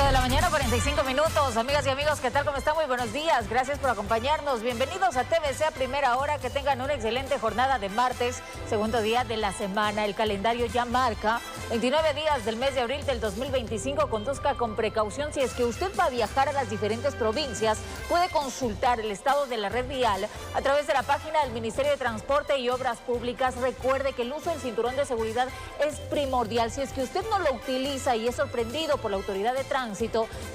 de la mañana, 45 minutos. Amigas y amigos, ¿qué tal? ¿Cómo están? Muy buenos días. Gracias por acompañarnos. Bienvenidos a TVC a primera hora. Que tengan una excelente jornada de martes, segundo día de la semana. El calendario ya marca 29 días del mes de abril del 2025. Conduzca con precaución. Si es que usted va a viajar a las diferentes provincias, puede consultar el estado de la red vial a través de la página del Ministerio de Transporte y Obras Públicas. Recuerde que el uso del cinturón de seguridad es primordial. Si es que usted no lo utiliza y es sorprendido por la autoridad de tránsito,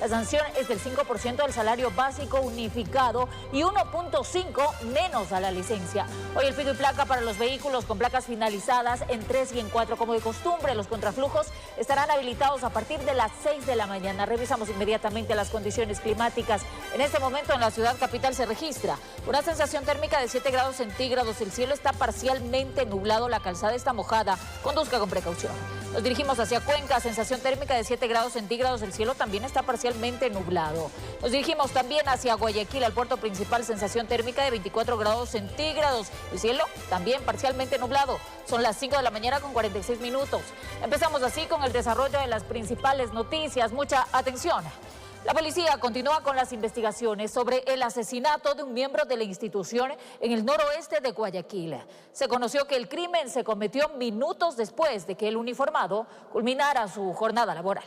la sanción es del 5% del salario básico unificado y 1.5 menos a la licencia. Hoy el pico y placa para los vehículos con placas finalizadas en 3 y en 4. Como de costumbre, los contraflujos estarán habilitados a partir de las 6 de la mañana. Revisamos inmediatamente las condiciones climáticas. En este momento en la ciudad capital se registra una sensación térmica de 7 grados centígrados. El cielo está parcialmente nublado, la calzada está mojada. Conduzca con precaución. Nos dirigimos hacia Cuenca, sensación térmica de 7 grados centígrados. El cielo también está parcialmente nublado. Nos dirigimos también hacia Guayaquil, al puerto principal, sensación térmica de 24 grados centígrados. El cielo también parcialmente nublado. Son las 5 de la mañana con 46 minutos. Empezamos así con el desarrollo de las principales noticias. Mucha atención. La policía continúa con las investigaciones sobre el asesinato de un miembro de la institución en el noroeste de Guayaquil. Se conoció que el crimen se cometió minutos después de que el uniformado culminara su jornada laboral.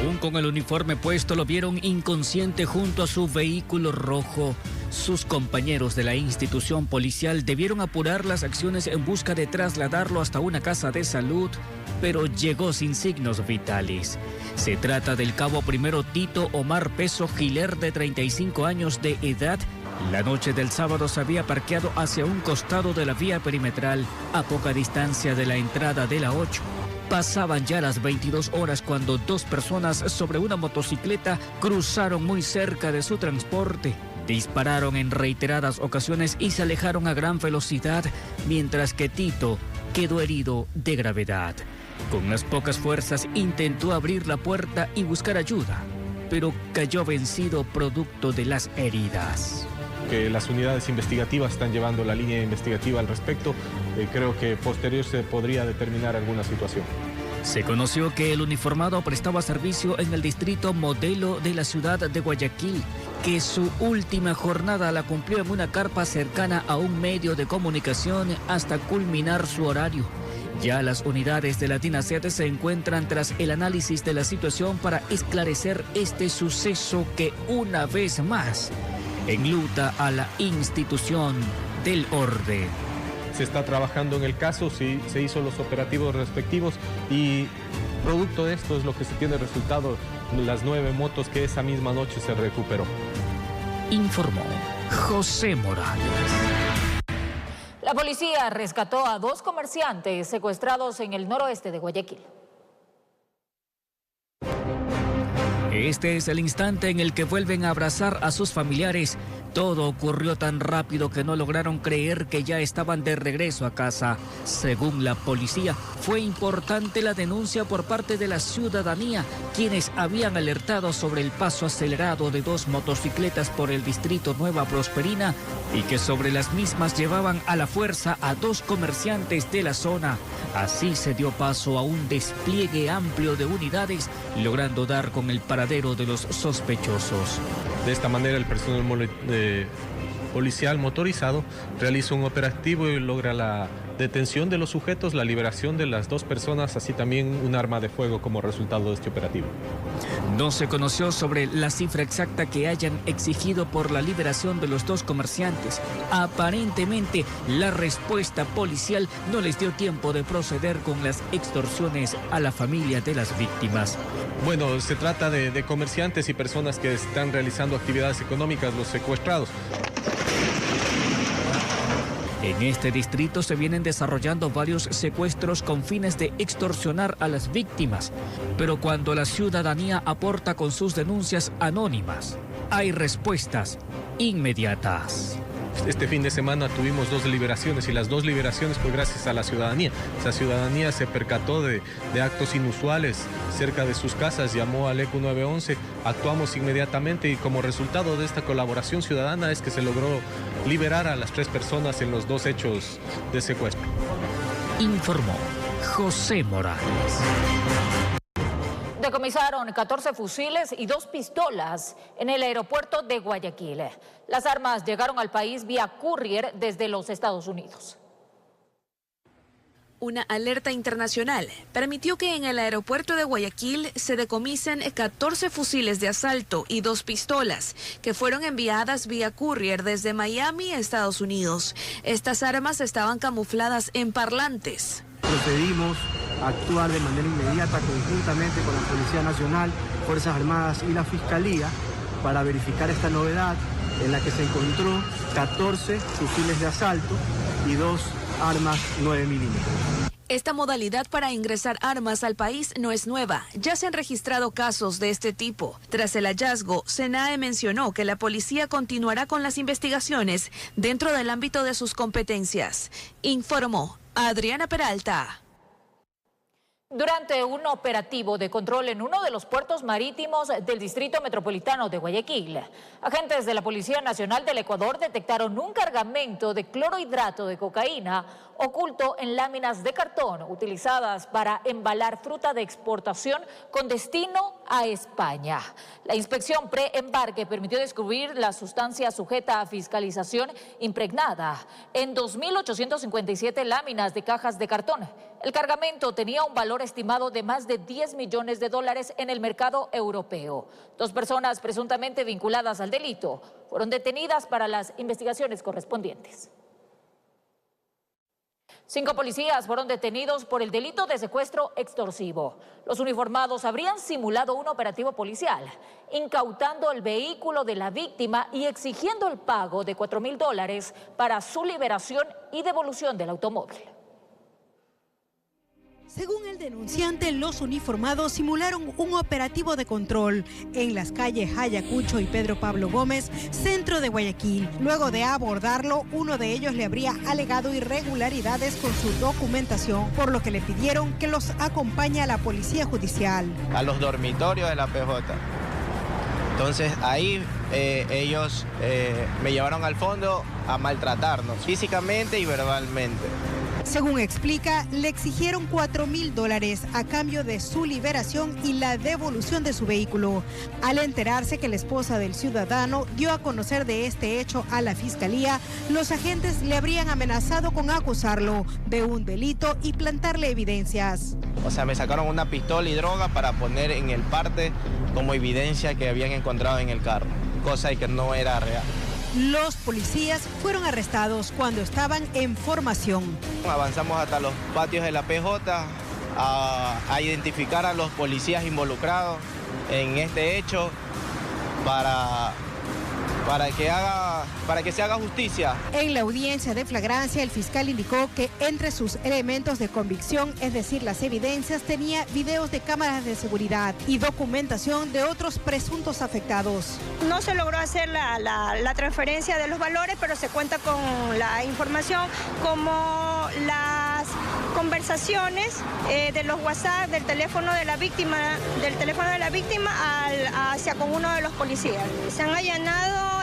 Aún con el uniforme puesto, lo vieron inconsciente junto a su vehículo rojo. Sus compañeros de la institución policial debieron apurar las acciones en busca de trasladarlo hasta una casa de salud, pero llegó sin signos vitales. Se trata del cabo primero Tito Omar Peso Giler, de 35 años de edad. La noche del sábado se había parqueado hacia un costado de la vía perimetral, a poca distancia de la entrada de la 8. Pasaban ya las 22 horas cuando dos personas sobre una motocicleta cruzaron muy cerca de su transporte. Dispararon en reiteradas ocasiones y se alejaron a gran velocidad, mientras que Tito quedó herido de gravedad. Con las pocas fuerzas intentó abrir la puerta y buscar ayuda, pero cayó vencido producto de las heridas. Que las unidades investigativas están llevando la línea investigativa al respecto. Creo que posterior se podría determinar alguna situación. Se conoció que el uniformado prestaba servicio en el distrito Modelo de la ciudad de Guayaquil, que su última jornada la cumplió en una carpa cercana a un medio de comunicación hasta culminar su horario. Ya las unidades de la DINASET se encuentran tras el análisis de la situación para esclarecer este suceso que una vez más enluta a la institución del orden. Se está trabajando en el caso, sí, se hizo los operativos respectivos y producto de esto es lo que se tiene resultado, las 9 motos que esa misma noche se recuperó. Informó José Morales. La policía rescató a 2 comerciantes secuestrados en el noroeste de Guayaquil. Este es el instante en el que vuelven a abrazar a sus familiares. Todo ocurrió tan rápido que no lograron creer que ya estaban de regreso a casa. Según la policía, fue importante la denuncia por parte de la ciudadanía, quienes habían alertado sobre el paso acelerado de 2 motocicletas por el distrito Nueva Prosperina y que sobre las mismas llevaban a la fuerza a 2 comerciantes de la zona. Así se dio paso a un despliegue amplio de unidades, logrando dar con el paradero de los sospechosos. De esta manera el personal policial motorizado realiza un operativo y logra la detención de los sujetos, la liberación de las 2 personas, así también un arma de fuego como resultado de este operativo. No se conoció sobre la cifra exacta que hayan exigido por la liberación de los 2 comerciantes. Aparentemente, la respuesta policial no les dio tiempo de proceder con las extorsiones a la familia de las víctimas. Bueno, se trata de comerciantes y personas que están realizando actividades económicas, los secuestrados. En este distrito se vienen desarrollando varios secuestros con fines de extorsionar a las víctimas, pero cuando la ciudadanía aporta con sus denuncias anónimas, hay respuestas inmediatas. Este fin de semana tuvimos 2 liberaciones y las 2 liberaciones fue gracias a la ciudadanía. Esa ciudadanía se percató de actos inusuales cerca de sus casas, llamó al ECU 911, actuamos inmediatamente y como resultado de esta colaboración ciudadana es que se logró liberar a las 3 personas en los 2 hechos de secuestro. Informó José Morales. Decomisaron 14 fusiles y 2 pistolas en el aeropuerto de Guayaquil. Las armas llegaron al país vía courier desde los Estados Unidos. Una alerta internacional permitió que en el aeropuerto de Guayaquil se decomisen 14 fusiles de asalto y 2 pistolas que fueron enviadas vía courier desde Miami, Estados Unidos. Estas armas estaban camufladas en parlantes. Procedimos a actuar de manera inmediata conjuntamente con la Policía Nacional, Fuerzas Armadas y la Fiscalía para verificar esta novedad en la que se encontró 14 fusiles de asalto y 2 armas 9 milímetros. Esta modalidad para ingresar armas al país no es nueva. Ya se han registrado casos de este tipo. Tras el hallazgo, SENAE mencionó que la policía continuará con las investigaciones dentro del ámbito de sus competencias. Informó Adriana Peralta. Durante un operativo de control en uno de los puertos marítimos del Distrito Metropolitano de Guayaquil, agentes de la Policía Nacional del Ecuador detectaron un cargamento de clorhidrato de cocaína oculto en láminas de cartón utilizadas para embalar fruta de exportación con destino a España. La inspección pre-embarque permitió descubrir la sustancia sujeta a fiscalización impregnada en 2.857 láminas de cajas de cartón. El cargamento tenía un valor estimado de más de $10 millones en el mercado europeo. 2 personas presuntamente vinculadas al delito fueron detenidas para las investigaciones correspondientes. 5 policías fueron detenidos por el delito de secuestro extorsivo. Los uniformados habrían simulado un operativo policial, incautando el vehículo de la víctima y exigiendo el pago de $4.000 para su liberación y devolución del automóvil. Según el denunciante, los uniformados simularon un operativo de control en las calles Ayacucho y Pedro Pablo Gómez, centro de Guayaquil. Luego de abordarlo, uno de ellos le habría alegado irregularidades con su documentación, por lo que le pidieron que los acompañe a la Policía Judicial. A los dormitorios de la PJ. Entonces ahí ellos me llevaron al fondo a maltratarnos físicamente y verbalmente. Según explica, le exigieron $4.000 a cambio de su liberación y la devolución de su vehículo. Al enterarse que la esposa del ciudadano dio a conocer de este hecho a la fiscalía, los agentes le habrían amenazado con acusarlo de un delito y plantarle evidencias. O sea, me sacaron una pistola y droga para poner en el parte como evidencia que habían encontrado en el carro, cosa que no era real. Los policías fueron arrestados cuando estaban en formación. Avanzamos hasta los patios de la PJ a identificar a los policías involucrados en este hecho para que se haga justicia. En la audiencia de flagrancia, el fiscal indicó que entre sus elementos de convicción, es decir, las evidencias, tenía videos de cámaras de seguridad y documentación de otros presuntos afectados. No se logró hacer la transferencia de los valores, pero se cuenta con la información como las conversaciones de los WhatsApp del teléfono de la víctima, hacia con uno de los policías. Se han allanado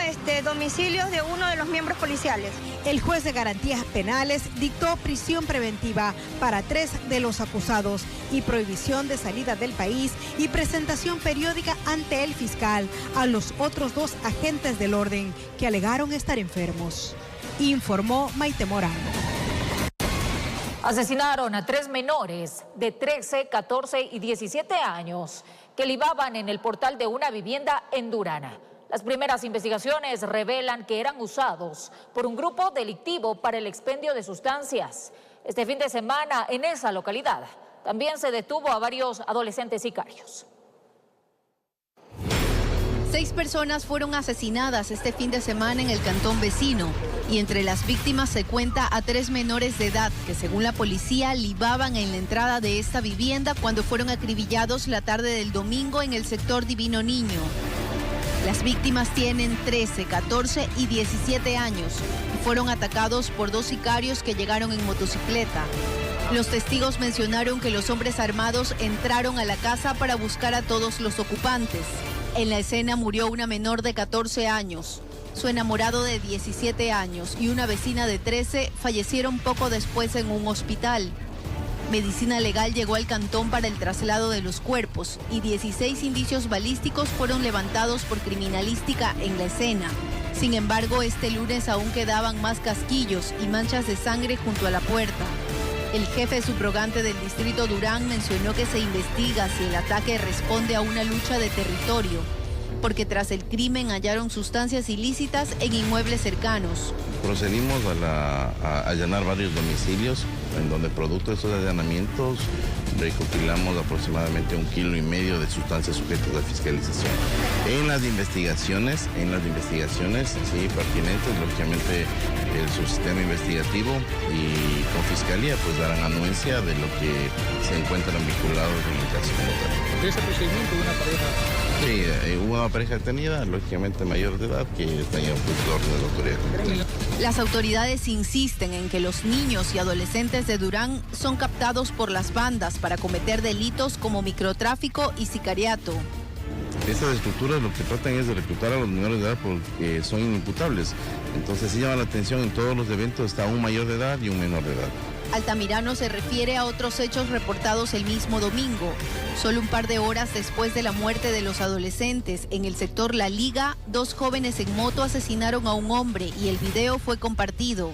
domicilios de uno de los miembros policiales. El juez de garantías penales dictó prisión preventiva para 3 de los acusados y prohibición de salida del país y presentación periódica ante el fiscal a los otros 2 agentes del orden que alegaron estar enfermos. Informó Maite Morán. Asesinaron a 3 menores de 13, 14 y 17 años que libaban en el portal de una vivienda en Durana. Las primeras investigaciones revelan que eran usados por un grupo delictivo para el expendio de sustancias. Este fin de semana, en esa localidad, también se detuvo a varios adolescentes sicarios. 6 personas fueron asesinadas este fin de semana en el cantón vecino y entre las víctimas se cuenta a 3 menores de edad que, según la policía, libaban en la entrada de esta vivienda cuando fueron acribillados la tarde del domingo en el sector Divino Niño. Las víctimas tienen 13, 14 y 17 años y fueron atacados por 2 sicarios que llegaron en motocicleta. Los testigos mencionaron que los hombres armados entraron a la casa para buscar a todos los ocupantes. En la escena murió una menor de 14 años. Su enamorado de 17 años y una vecina de 13 fallecieron poco después en un hospital. Medicina Legal llegó al cantón para el traslado de los cuerpos y 16 indicios balísticos fueron levantados por criminalística en la escena. Sin embargo, este lunes aún quedaban más casquillos y manchas de sangre junto a la puerta. El jefe subrogante del distrito Durán mencionó que se investiga si el ataque responde a una lucha de territorio, porque tras el crimen hallaron sustancias ilícitas en inmuebles cercanos. Procedimos a allanar varios domicilios, en donde producto de estos allanamientos recopilamos aproximadamente 1,5 kilos de sustancias sujetas a fiscalización. En las investigaciones, sí, pertinentes, lógicamente el subsistema investigativo y con fiscalía pues darán anuencia de lo que se encuentran vinculados en el caso como tal. ¿De ese procedimiento una pareja? Sí, hubo una pareja detenida, lógicamente mayor de edad, que está en el orden de la autoridad. Las autoridades insisten en que los niños y adolescentes de Durán son captados por las bandas para cometer delitos como microtráfico y sicariato. Estas estructuras lo que tratan es de reclutar a los menores de edad porque son inimputables. Entonces sí llama la atención, en todos los eventos está un mayor de edad y un menor de edad. Altamirano se refiere a otros hechos reportados el mismo domingo. Solo un par de horas después de la muerte de los adolescentes en el sector La Liga, 2 jóvenes en moto asesinaron a un hombre y el video fue compartido.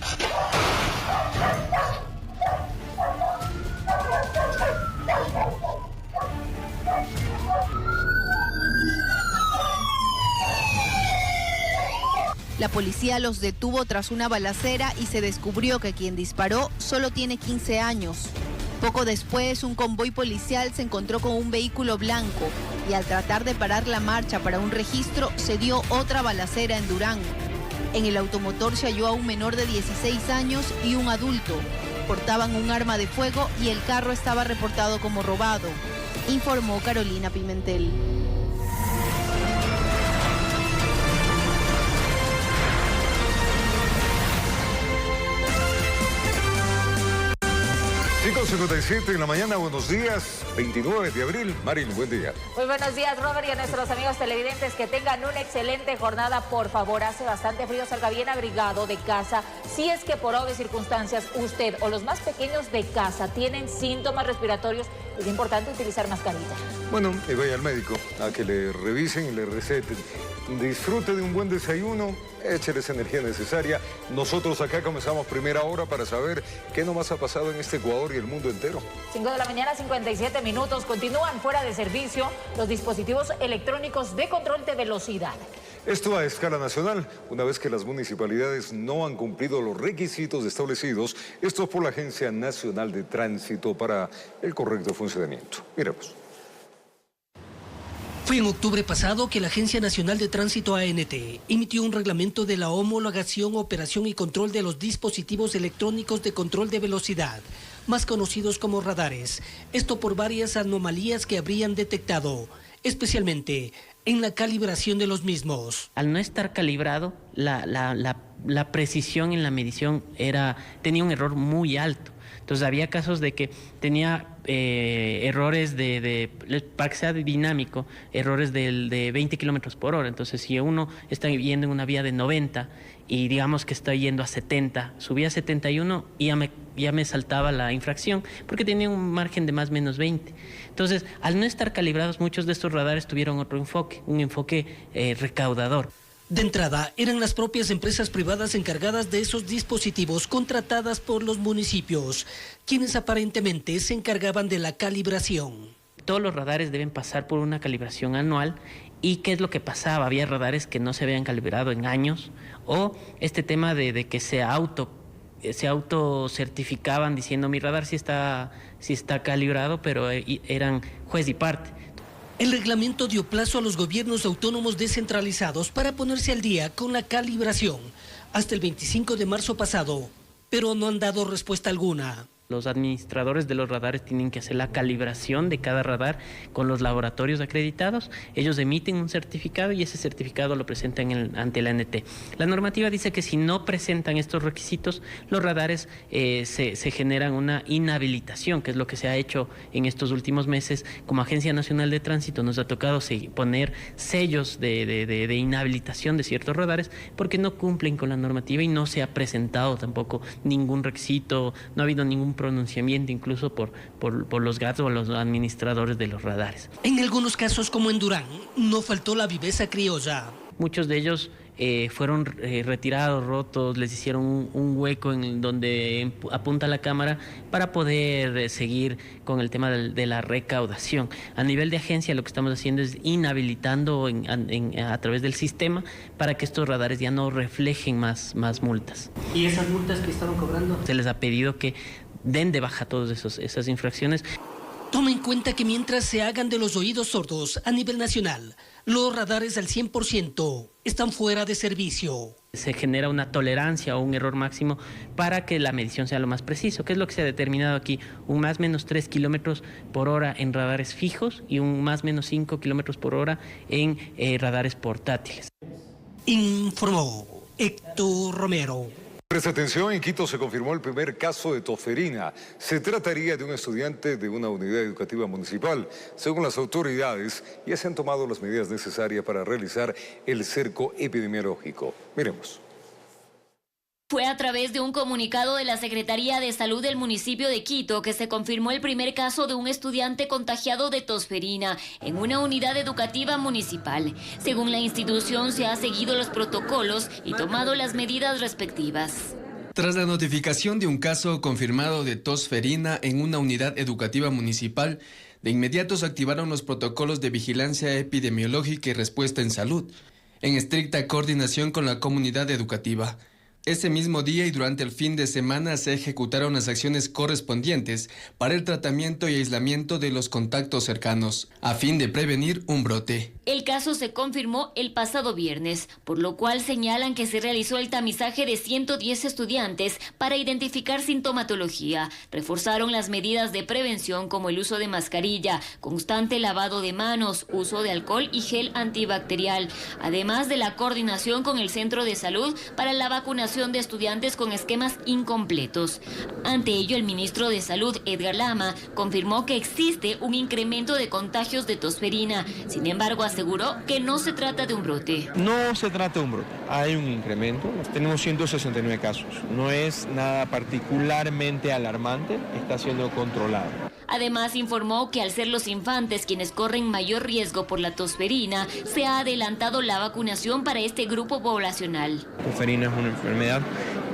La policía los detuvo tras una balacera y se descubrió que quien disparó solo tiene 15 años. Poco después, un convoy policial se encontró con un vehículo blanco y al tratar de parar la marcha para un registro, se dio otra balacera en Durán. En el automotor se halló a un menor de 16 años y un adulto. Portaban un arma de fuego y el carro estaba reportado como robado, informó Carolina Pimentel. Chicos, 57 en la mañana, buenos días, 29 de abril. Marín, buen día. Muy buenos días, Robert, y a nuestros amigos televidentes que tengan una excelente jornada. Por favor, hace bastante frío, salga bien abrigado de casa. Si es que por obvias circunstancias usted o los más pequeños de casa tienen síntomas respiratorios, es importante utilizar mascarilla. Bueno, y vaya al médico a que le revisen y le receten. Disfrute de un buen desayuno, échele esa energía necesaria. Nosotros acá comenzamos primera hora para saber qué nomás ha pasado en este Ecuador y el mundo entero. 5 de la mañana, 57 minutos. Continúan fuera de servicio los dispositivos electrónicos de control de velocidad. Esto a escala nacional, una vez que las municipalidades no han cumplido los requisitos establecidos, esto por la Agencia Nacional de Tránsito para el correcto funcionamiento. Miremos. Fue en octubre pasado que la Agencia Nacional de Tránsito ANT emitió un reglamento de la homologación, operación y control de los dispositivos electrónicos de control de velocidad, más conocidos como radares. Esto por varias anomalías que habrían detectado, especialmente en la calibración de los mismos. Al no estar calibrado, la precisión en la medición tenía un error muy alto. Entonces había casos de que tenía errores para que sea dinámico, errores de 20 kilómetros por hora. Entonces si uno está yendo en una vía de 90 y digamos que está yendo a 70, subía a 71 y ya me saltaba la infracción porque tenía un margen de más o menos 20. Entonces, al no estar calibrados, muchos de estos radares tuvieron otro enfoque, un enfoque recaudador. De entrada, eran las propias empresas privadas encargadas de esos dispositivos contratadas por los municipios, quienes aparentemente se encargaban de la calibración. Todos los radares deben pasar por una calibración anual. ¿Y qué es lo que pasaba? Había radares que no se habían calibrado en años, o este tema de que se autocertificaban diciendo mi radar sí está calibrado, pero eran juez y parte. El reglamento dio plazo a los gobiernos autónomos descentralizados para ponerse al día con la calibración hasta el 25 de marzo pasado, pero no han dado respuesta alguna. Los administradores de los radares tienen que hacer la calibración de cada radar con los laboratorios acreditados. Ellos emiten un certificado y ese certificado lo presentan ante la ANT. La normativa dice que si no presentan estos requisitos, los radares se generan una inhabilitación, que es lo que se ha hecho en estos últimos meses. Como Agencia Nacional de Tránsito nos ha tocado poner sellos de inhabilitación de ciertos radares porque no cumplen con la normativa y no se ha presentado tampoco ningún requisito, no ha habido ningún pronunciamiento incluso por los gatos o los administradores de los radares. En algunos casos, como en Durán, no faltó la viveza criolla. Muchos de ellos fueron retirados, rotos, les hicieron un hueco en donde apunta la cámara para poder seguir con el tema de la recaudación. A nivel de agencia lo que estamos haciendo es inhabilitando a través del sistema para que estos radares ya no reflejen más multas. ¿Y esas multas que estaban cobrando? Se les ha pedido que den de baja todas esas infracciones. Toma en cuenta que mientras se hagan de los oídos sordos a nivel nacional, los radares al 100% están fuera de servicio. Se genera una tolerancia o un error máximo para que la medición sea lo más preciso. ¿Qué es lo que se ha determinado aquí? Un más o menos 3 kilómetros por hora en radares fijos y un más o menos 5 kilómetros por hora en radares portátiles. Informó Héctor Romero. Presta atención, en Quito se confirmó el primer caso de tosferina. Se trataría de un estudiante de una unidad educativa municipal. Según las autoridades, ya se han tomado las medidas necesarias para realizar el cerco epidemiológico. Miremos. Fue a través de un comunicado de la Secretaría de Salud del municipio de Quito que se confirmó el primer caso de un estudiante contagiado de tosferina en una unidad educativa municipal. Según la institución, se han seguido los protocolos y tomado las medidas respectivas. Tras la notificación de un caso confirmado de tosferina en una unidad educativa municipal, de inmediato se activaron los protocolos de vigilancia epidemiológica y respuesta en salud, en estricta coordinación con la comunidad educativa. Ese mismo día y durante el fin de semana se ejecutaron las acciones correspondientes para el tratamiento y aislamiento de los contactos cercanos, a fin de prevenir un brote. El caso se confirmó el pasado viernes, por lo cual señalan que se realizó el tamizaje de 110 estudiantes para identificar sintomatología. Reforzaron las medidas de prevención como el uso de mascarilla, constante lavado de manos, uso de alcohol y gel antibacterial, además de la coordinación con el centro de salud para la vacunación de estudiantes con esquemas incompletos. Ante ello, el ministro de Salud, Edgar Lama, confirmó que existe un incremento de contagios de tosferina. Sin embargo, aseguró que no se trata de un brote. No se trata de un brote, hay un incremento. Tenemos 169 casos. No es nada particularmente alarmante, está siendo controlado. Además, informó que al ser los infantes quienes corren mayor riesgo por la tosferina, se ha adelantado la vacunación para este grupo poblacional. La tosferina es una enfermedad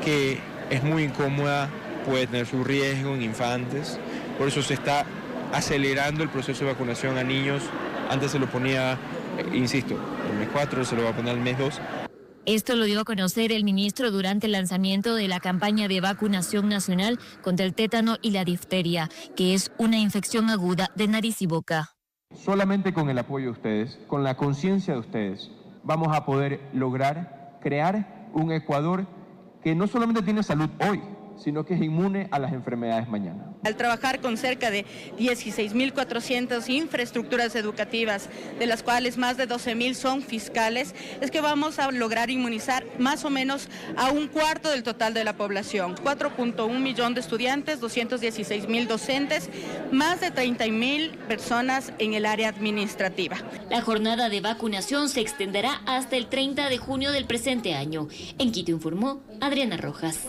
que es muy incómoda, puede tener su riesgo en infantes, por eso se está acelerando el proceso de vacunación a niños. Antes se lo ponía, insisto, el mes 4, se lo va a poner el mes 2. Esto lo dio a conocer el ministro durante el lanzamiento de la campaña de vacunación nacional contra el tétano y la difteria, que es una infección aguda de nariz y boca. Solamente con el apoyo de ustedes, con la conciencia de ustedes, vamos a poder lograr crear un Ecuador que no solamente tiene salud hoy, sino que es inmune a las enfermedades mañana. Al trabajar con cerca de 16.400 infraestructuras educativas, de las cuales más de 12.000 son fiscales, es que vamos a lograr inmunizar más o menos a un cuarto del total de la población. 4.1 millón de estudiantes, 216.000 docentes, más de 30.000 personas en el área administrativa. La jornada de vacunación se extenderá hasta el 30 de junio del presente año. En Quito informó Adriana Rojas.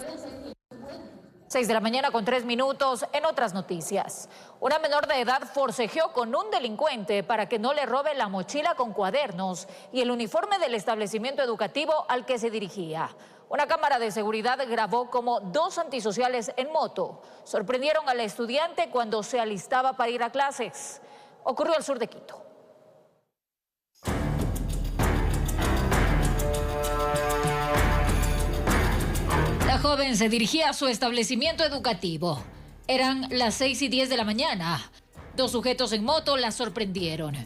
6 de la mañana con 3 minutos. En otras noticias, una menor de edad forcejeó con un delincuente para que no le robe la mochila con cuadernos y el uniforme del establecimiento educativo al que se dirigía. Una cámara de seguridad grabó como dos antisociales en moto sorprendieron al estudiante cuando se alistaba para ir a clases. Ocurrió al sur de Quito. La joven se dirigía a su establecimiento educativo. Eran las 6:10 de la mañana. Dos sujetos en moto la sorprendieron.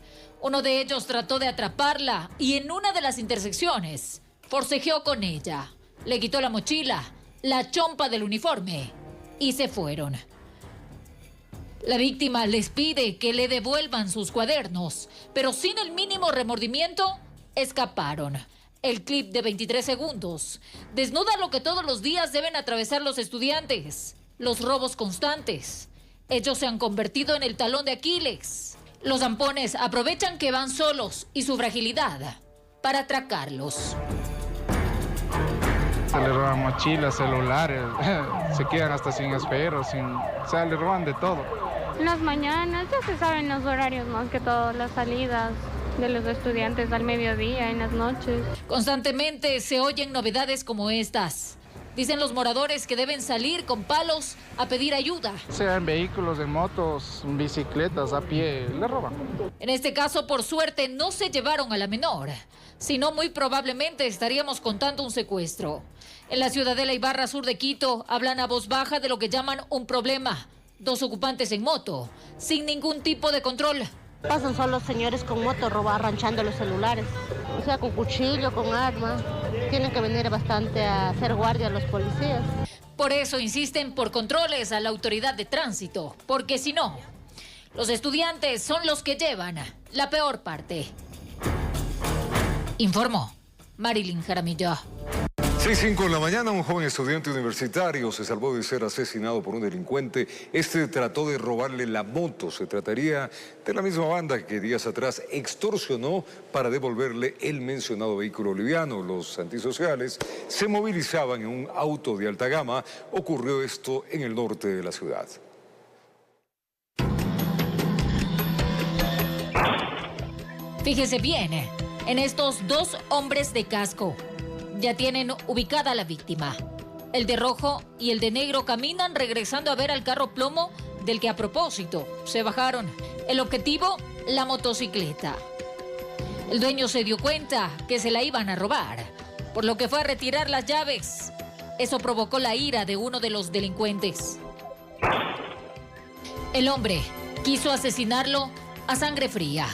Uno de ellos trató de atraparla y en una de las intersecciones forcejeó con ella. Le quitó la mochila, la chompa del uniforme y se fueron. La víctima les pide que le devuelvan sus cuadernos, pero sin el mínimo remordimiento, escaparon. El clip de 23 segundos desnuda lo que todos los días deben atravesar los estudiantes: los robos constantes. Ellos se han convertido en el talón de Aquiles. Los zampones aprovechan que van solos y su fragilidad para atracarlos. Se le roban mochilas, celulares, se quedan hasta sin esperos, o sea, le roban de todo. En las mañanas ya se saben los horarios más que todo, las salidas de los estudiantes al mediodía, en las noches. Constantemente se oyen novedades como estas. Dicen los moradores que deben salir con palos a pedir ayuda. Sea en vehículos, en motos, en bicicletas, a pie, le roban. En este caso, por suerte, no se llevaron a la menor. Si no, muy probablemente estaríamos contando un secuestro. En la ciudadela Ibarra, sur de Quito, hablan a voz baja de lo que llaman un problema. 2 ocupantes en moto, sin ningún tipo de control. Pasan solo señores con moto arranchando los celulares, o sea, con cuchillo, con arma. Tienen que venir bastante a hacer guardia los policías. Por eso insisten por controles a la autoridad de tránsito, porque si no, los estudiantes son los que llevan la peor parte. Informó Marilyn Jaramillo. 6:05 de la mañana, un joven estudiante universitario se salvó de ser asesinado por un delincuente. Este trató de robarle la moto. Se trataría de la misma banda que días atrás extorsionó para devolverle el mencionado vehículo liviano. Los antisociales se movilizaban en un auto de alta gama. Ocurrió esto en el norte de la ciudad. Fíjese bien en estos 2 hombres de casco. Ya tienen ubicada a la víctima. El de rojo y el de negro caminan regresando a ver al carro plomo del que a propósito se bajaron. El objetivo, la motocicleta. El dueño se dio cuenta que se la iban a robar, por lo que fue a retirar las llaves. Eso provocó la ira de uno de los delincuentes. El hombre quiso asesinarlo a sangre fría.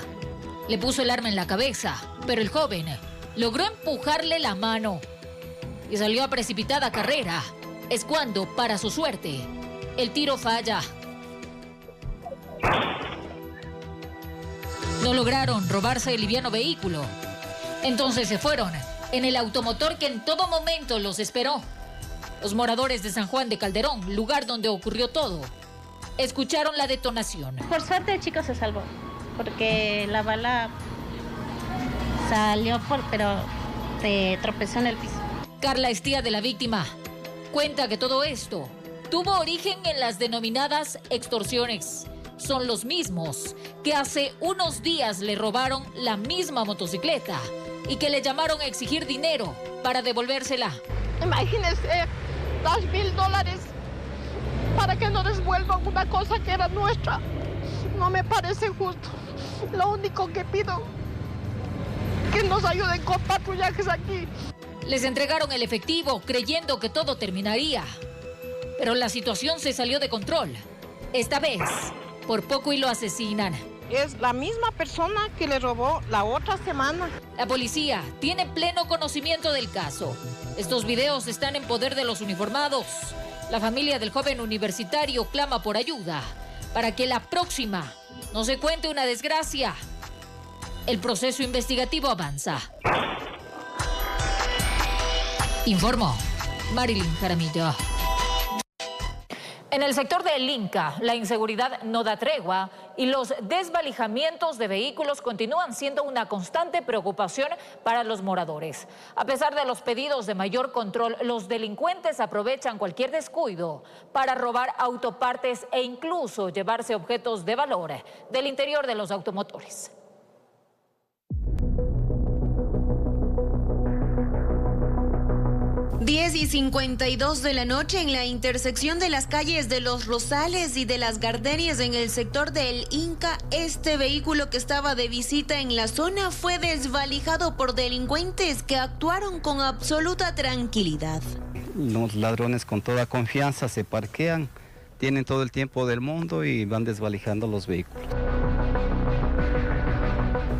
Le puso el arma en la cabeza, pero el joven logró empujarle la mano y salió a precipitada carrera. Es cuando, para su suerte, el tiro falla. No lograron robarse el liviano vehículo. Entonces se fueron en el automotor que en todo momento los esperó. Los moradores de San Juan de Calderón, lugar donde ocurrió todo, escucharon la detonación. Por suerte el chico se salvó, porque la bala salió pero tropezó en el piso. Carla es tía de la víctima. Cuenta que todo esto tuvo origen en las denominadas extorsiones. Son los mismos que hace unos días le robaron la misma motocicleta y que le llamaron a exigir dinero para devolvérsela. Imagínense, $2,000 para que nos devuelvan una cosa que era nuestra. No me parece justo. Lo único que pido que nos ayuden con patrullajes aquí. Les entregaron el efectivo creyendo que todo terminaría. Pero la situación se salió de control. Esta vez, por poco y lo asesinan. Es la misma persona que le robó la otra semana. La policía tiene pleno conocimiento del caso. Estos videos están en poder de los uniformados. La familia del joven universitario clama por ayuda para que la próxima no se cuente una desgracia. El proceso investigativo avanza. Informó Marilyn Jaramillo. En el sector del Inca, la inseguridad no da tregua y los desvalijamientos de vehículos continúan siendo una constante preocupación para los moradores. A pesar de los pedidos de mayor control, los delincuentes aprovechan cualquier descuido para robar autopartes e incluso llevarse objetos de valor del interior de los automotores. 10:52 de la noche en la intersección de las calles de Los Rosales y de las Gardenias en el sector del Inca, este vehículo que estaba de visita en la zona fue desvalijado por delincuentes que actuaron con absoluta tranquilidad. Los ladrones con toda confianza se parquean, tienen todo el tiempo del mundo y van desvalijando los vehículos.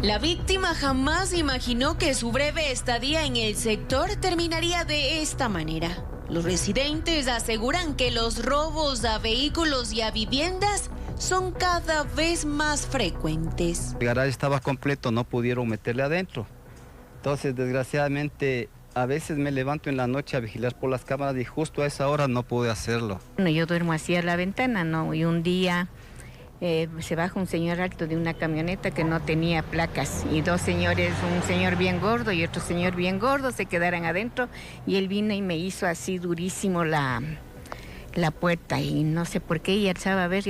La víctima jamás imaginó que su breve estadía en el sector terminaría de esta manera. Los residentes aseguran que los robos a vehículos y a viviendas son cada vez más frecuentes. El garaje estaba completo, no pudieron meterle adentro. Entonces, desgraciadamente, a veces me levanto en la noche a vigilar por las cámaras y justo a esa hora no pude hacerlo. Yo duermo así a la ventana, ¿no? Y un día se baja un señor alto de una camioneta que no tenía placas y dos señores, un señor bien gordo y otro señor bien gordo, se quedaron adentro y él vino y me hizo así durísimo la puerta y no sé por qué, y alzaba a ver.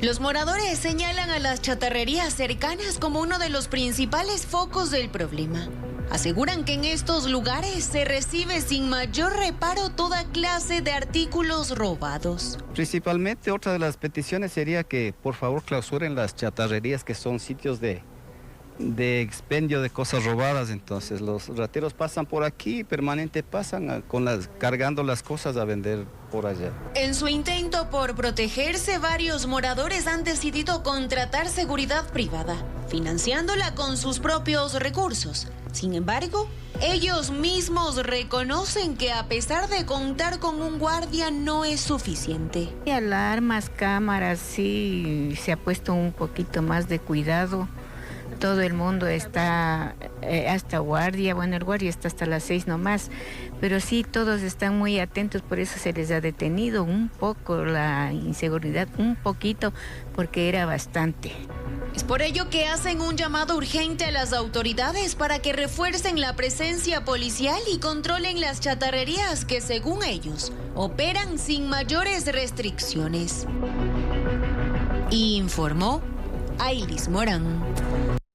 Los moradores señalan a las chatarrerías cercanas como uno de los principales focos del problema. Aseguran que en estos lugares se recibe sin mayor reparo toda clase de artículos robados. Principalmente otra de las peticiones sería que por favor clausuren las chatarrerías, que son sitios de expendio de cosas robadas. Entonces los rateros pasan por aquí, permanente pasan cargando las cosas a vender por allá. En su intento por protegerse, varios moradores han decidido contratar seguridad privada, financiándola con sus propios recursos. Sin embargo, ellos mismos reconocen que a pesar de contar con un guardia no es suficiente. Alarmas, cámaras, sí, se ha puesto un poquito más de cuidado. Todo el mundo está hasta guardia, bueno, el guardia está hasta las 6 nomás, pero sí, todos están muy atentos, por eso se les ha detenido un poco la inseguridad, un poquito, porque era bastante. Es por ello que hacen un llamado urgente a las autoridades para que refuercen la presencia policial y controlen las chatarrerías que, según ellos, operan sin mayores restricciones. Informó Ailis Morán.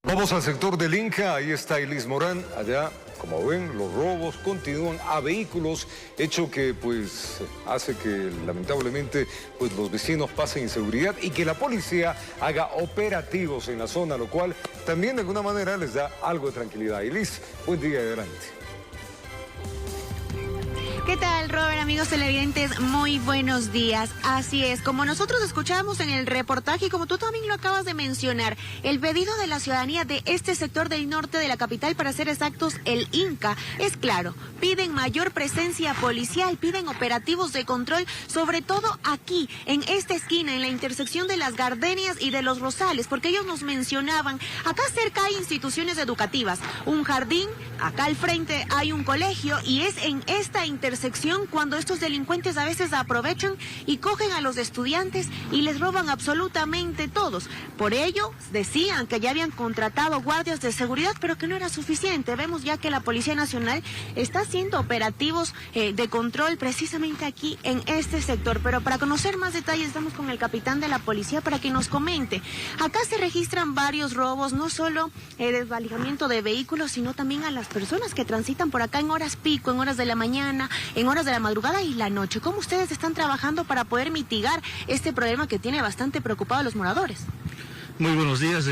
Vamos al sector del Inca, ahí está Ailis Morán. Allá, como ven, los robos continúan a vehículos, hecho que pues hace que lamentablemente pues los vecinos pasen inseguridad y que la policía haga operativos en la zona, lo cual también de alguna manera les da algo de tranquilidad. Ailis, buen día, adelante. ¿Qué tal, Robert, amigos televidentes? Muy buenos días. Así es, como nosotros escuchamos en el reportaje y como tú también lo acabas de mencionar, el pedido de la ciudadanía de este sector del norte de la capital, para ser exactos, el Inca, es claro. Piden mayor presencia policial, piden operativos de control, sobre todo aquí, en esta esquina, en la intersección de las Gardenias y de los Rosales, porque ellos nos mencionaban, acá cerca hay instituciones educativas, un jardín, acá al frente hay un colegio y es en esta intersección cuando estos delincuentes a veces aprovechan y cogen a los estudiantes y les roban absolutamente todos. Por ello, decían que ya habían contratado guardias de seguridad, pero que no era suficiente. Vemos ya que la Policía Nacional está haciendo operativos de control precisamente aquí en este sector. Pero para conocer más detalles, estamos con el capitán de la policía para que nos comente. Acá se registran varios robos, no solo desvalijamiento de vehículos, sino también a las personas que transitan por acá en horas pico, en horas de la mañana, en horas de la madrugada y la noche. ¿Cómo ustedes están trabajando para poder mitigar este problema que tiene bastante preocupado a los moradores? Muy buenos días.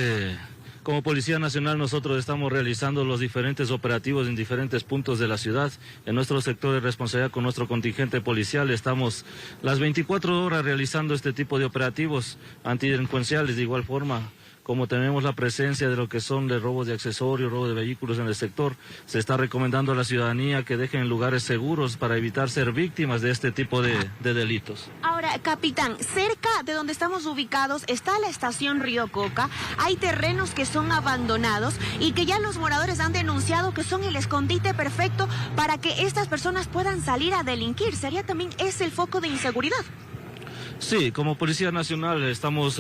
Como Policía Nacional nosotros estamos realizando los diferentes operativos en diferentes puntos de la ciudad. En nuestro sector de responsabilidad con nuestro contingente policial estamos las 24 horas realizando este tipo de operativos antidelincuenciales. De igual forma, como tenemos la presencia de lo que son de robos de accesorios, robos de vehículos en el sector, se está recomendando a la ciudadanía que dejen en lugares seguros para evitar ser víctimas de este tipo de delitos. Ahora, capitán, cerca de donde estamos ubicados está la estación Río Coca. Hay terrenos que son abandonados y que ya los moradores han denunciado que son el escondite perfecto para que estas personas puedan salir a delinquir. ¿Sería también ese el foco de inseguridad? Sí, como Policía Nacional estamos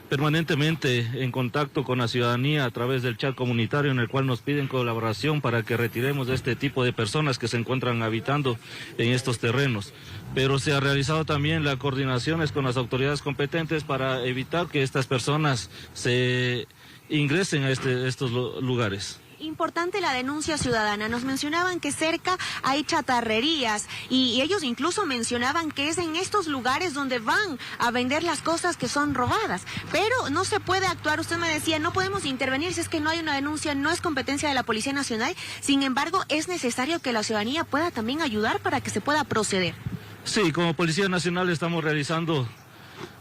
permanentemente en contacto con la ciudadanía a través del chat comunitario, en el cual nos piden colaboración para que retiremos de este tipo de personas que se encuentran habitando en estos terrenos. Pero se ha realizado también las coordinaciones con las autoridades competentes para evitar que estas personas se ingresen a estos lugares. Importante la denuncia ciudadana. Nos mencionaban que cerca hay chatarrerías y ellos incluso mencionaban que es en estos lugares donde van a vender las cosas que son robadas. Pero no se puede actuar. Usted me decía, no podemos intervenir si es que no hay una denuncia, no es competencia de la Policía Nacional. Sin embargo, es necesario que la ciudadanía pueda también ayudar para que se pueda proceder. Sí, como Policía Nacional estamos realizando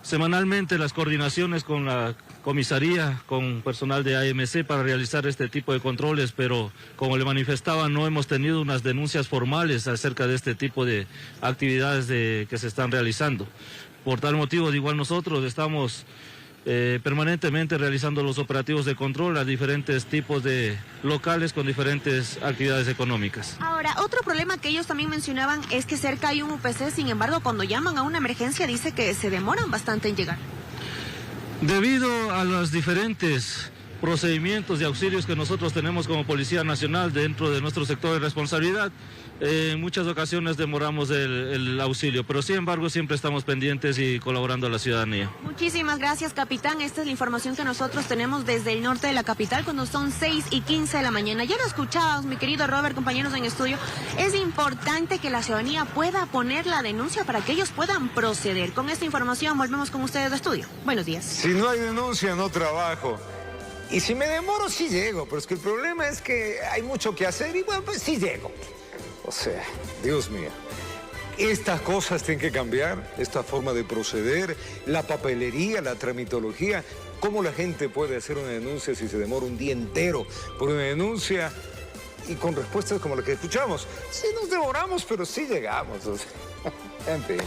semanalmente las coordinaciones con la comisaría, con personal de AMC para realizar este tipo de controles, pero como le manifestaba, no hemos tenido unas denuncias formales acerca de este tipo de actividades que se están realizando. Por tal motivo, igual nosotros estamos permanentemente realizando los operativos de control a diferentes tipos de locales con diferentes actividades económicas. Ahora, otro problema que ellos también mencionaban es que cerca hay un UPC, sin embargo, cuando llaman a una emergencia dice que se demoran bastante en llegar. Debido a los diferentes procedimientos y auxilios que nosotros tenemos como Policía Nacional dentro de nuestro sector de responsabilidad, en muchas ocasiones demoramos el auxilio, pero sin embargo siempre estamos pendientes y colaborando a la ciudadanía. Muchísimas gracias, capitán. Esta es la información que nosotros tenemos desde el norte de la capital cuando son 6:15 de la mañana. Ya lo escuchábamos, mi querido Robert, compañeros en estudio. Es importante que la ciudadanía pueda poner la denuncia para que ellos puedan proceder. Con esta información volvemos con ustedes de estudio. Buenos días. Si no hay denuncia, no trabajo. Y si me demoro, sí llego, pero es que el problema es que hay mucho que hacer y bueno, pues sí llego. O sea, Dios mío, estas cosas tienen que cambiar, esta forma de proceder, la papelería, la tramitología. ¿Cómo la gente puede hacer una denuncia si se demora un día entero por una denuncia y con respuestas como la que escuchamos? Sí nos demoramos, pero sí llegamos. O sea, en fin,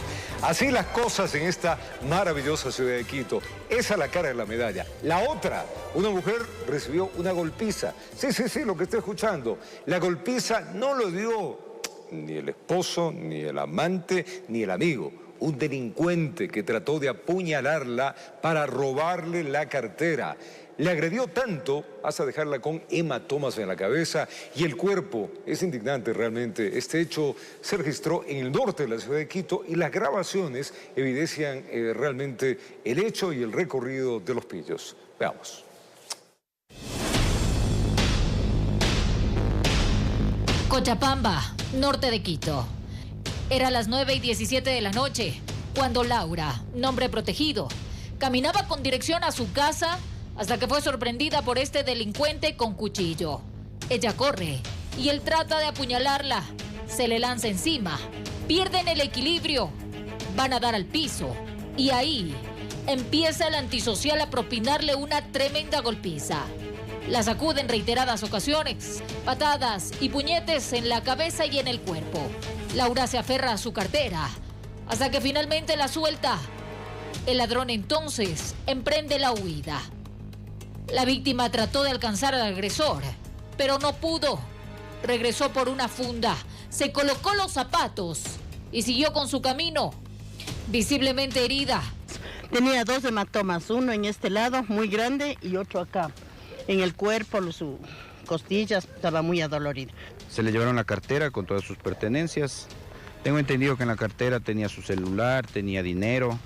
así las cosas en esta maravillosa ciudad de Quito. Esa es la cara de la medalla. La otra, una mujer recibió una golpiza. Sí, lo que estoy escuchando. La golpiza no lo dio ni el esposo, ni el amante, ni el amigo. Un delincuente que trató de apuñalarla para robarle la cartera. Le agredió tanto hasta dejarla con hematomas en la cabeza y el cuerpo. Es indignante realmente. Este hecho se registró en el norte de la ciudad de Quito y las grabaciones evidencian realmente el hecho y el recorrido de los pillos. Veamos. Cochabamba, norte de Quito. Era las 9:17 de la noche cuando Laura, nombre protegido, caminaba con dirección a su casa hasta que fue sorprendida por este delincuente con cuchillo. Ella corre y él trata de apuñalarla. Se le lanza encima. Pierden el equilibrio. Van a dar al piso. Y ahí empieza el antisocial a propinarle una tremenda golpiza. La sacude en reiteradas ocasiones, patadas y puñetes en la cabeza y en el cuerpo. Laura se aferra a su cartera hasta que finalmente la suelta. El ladrón entonces emprende la huida. La víctima trató de alcanzar al agresor, pero no pudo. Regresó por una funda, se colocó los zapatos y siguió con su camino, visiblemente herida. Tenía 2 hematomas, uno en este lado, muy grande, y otro acá. En el cuerpo, sus costillas, estaba muy adolorido. Se le llevaron la cartera con todas sus pertenencias. Tengo entendido que en la cartera tenía su celular, tenía dinero.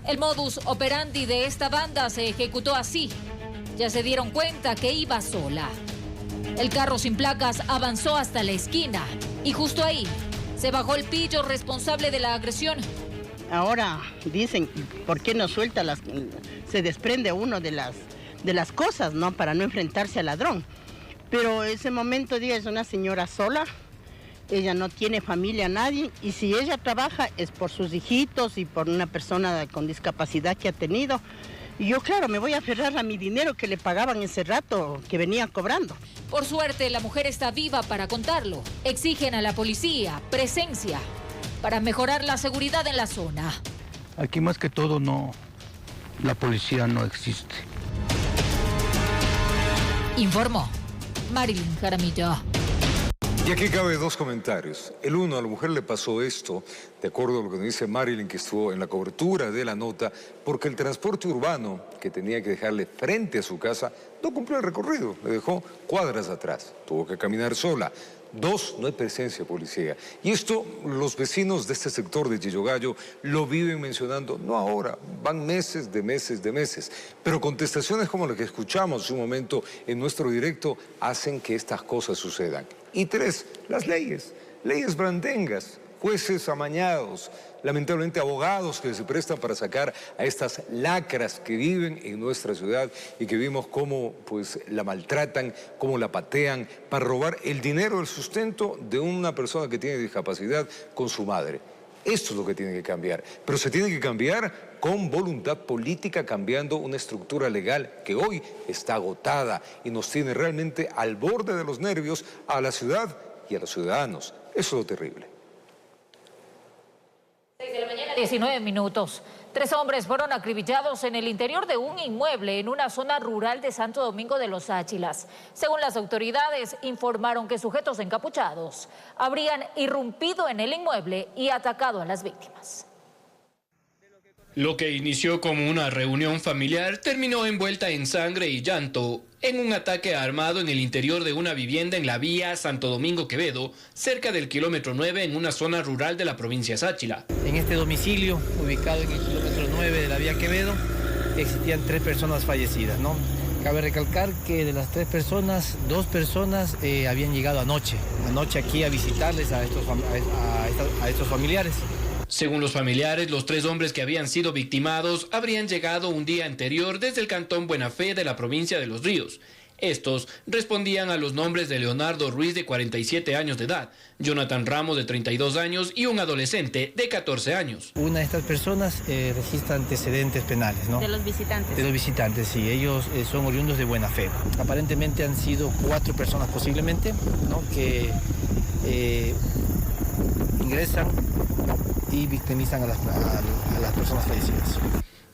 El modus operandi de esta banda se ejecutó así. Ya se dieron cuenta que iba sola. El carro sin placas avanzó hasta la esquina y justo ahí se bajó el pillo responsable de la agresión. Ahora dicen, ¿por qué no suelta se desprende uno de las cosas, ¿no? Para no enfrentarse al ladrón. Pero ese momento, es una señora sola, ella no tiene familia, nadie, y si ella trabaja es por sus hijitos y por una persona con discapacidad que ha tenido. Y yo, claro, me voy a aferrar a mi dinero que le pagaban ese rato, que venía cobrando. Por suerte, la mujer está viva para contarlo. Exigen a la policía presencia para mejorar la seguridad en la zona. Aquí más que todo la policía no existe. Informó Marilyn Jaramillo. Y aquí cabe 2 comentarios. El uno, a la mujer le pasó esto, de acuerdo a lo que nos dice Marilyn, que estuvo en la cobertura de la nota, porque el transporte urbano que tenía que dejarle frente a su casa no cumplió el recorrido, le dejó cuadras atrás, tuvo que caminar sola. 2, no hay presencia policial. Y esto los vecinos de este sector de Chillogallo lo viven mencionando, no ahora, van meses. Pero contestaciones como la que escuchamos hace un momento en nuestro directo hacen que estas cosas sucedan. Y 3, las leyes brandengas, jueces amañados, lamentablemente abogados que se prestan para sacar a estas lacras que viven en nuestra ciudad y que vimos cómo pues la maltratan, cómo la patean para robar el dinero, el sustento de una persona que tiene discapacidad con su madre. Esto es lo que tiene que cambiar, pero se tiene que cambiar con voluntad política, cambiando una estructura legal que hoy está agotada y nos tiene realmente al borde de los nervios a la ciudad y a los ciudadanos. Eso es lo terrible. 6 de la mañana, 19 minutos. 3 hombres fueron acribillados en el interior de un inmueble en una zona rural de Santo Domingo de los Áchilas. Según las autoridades, informaron que sujetos encapuchados habrían irrumpido en el inmueble y atacado a las víctimas. Lo que inició como una reunión familiar terminó envuelta en sangre y llanto en un ataque armado en el interior de una vivienda en la vía Santo Domingo-Quevedo, cerca del kilómetro 9 en una zona rural de la provincia Sáchila. En este domicilio, ubicado en el kilómetro 9 de la vía Quevedo, existían 3 personas fallecidas, ¿no? Cabe recalcar que de las 3 personas, 2 personas habían llegado anoche aquí a visitarles a estos familiares. Según los familiares, los 3 hombres que habían sido victimados habrían llegado un día anterior desde el cantón Buena Fe de la provincia de Los Ríos. Estos respondían a los nombres de Leonardo Ruiz, de 47 años de edad, Jonathan Ramos, de 32 años, y un adolescente de 14 años. Una de estas personas registra antecedentes penales, ¿no? De los visitantes. De los visitantes, sí. Ellos son oriundos de Buena Fe. Aparentemente han sido 4 personas posiblemente, ¿no? Que ingresan y victimizan a las personas fallecidas.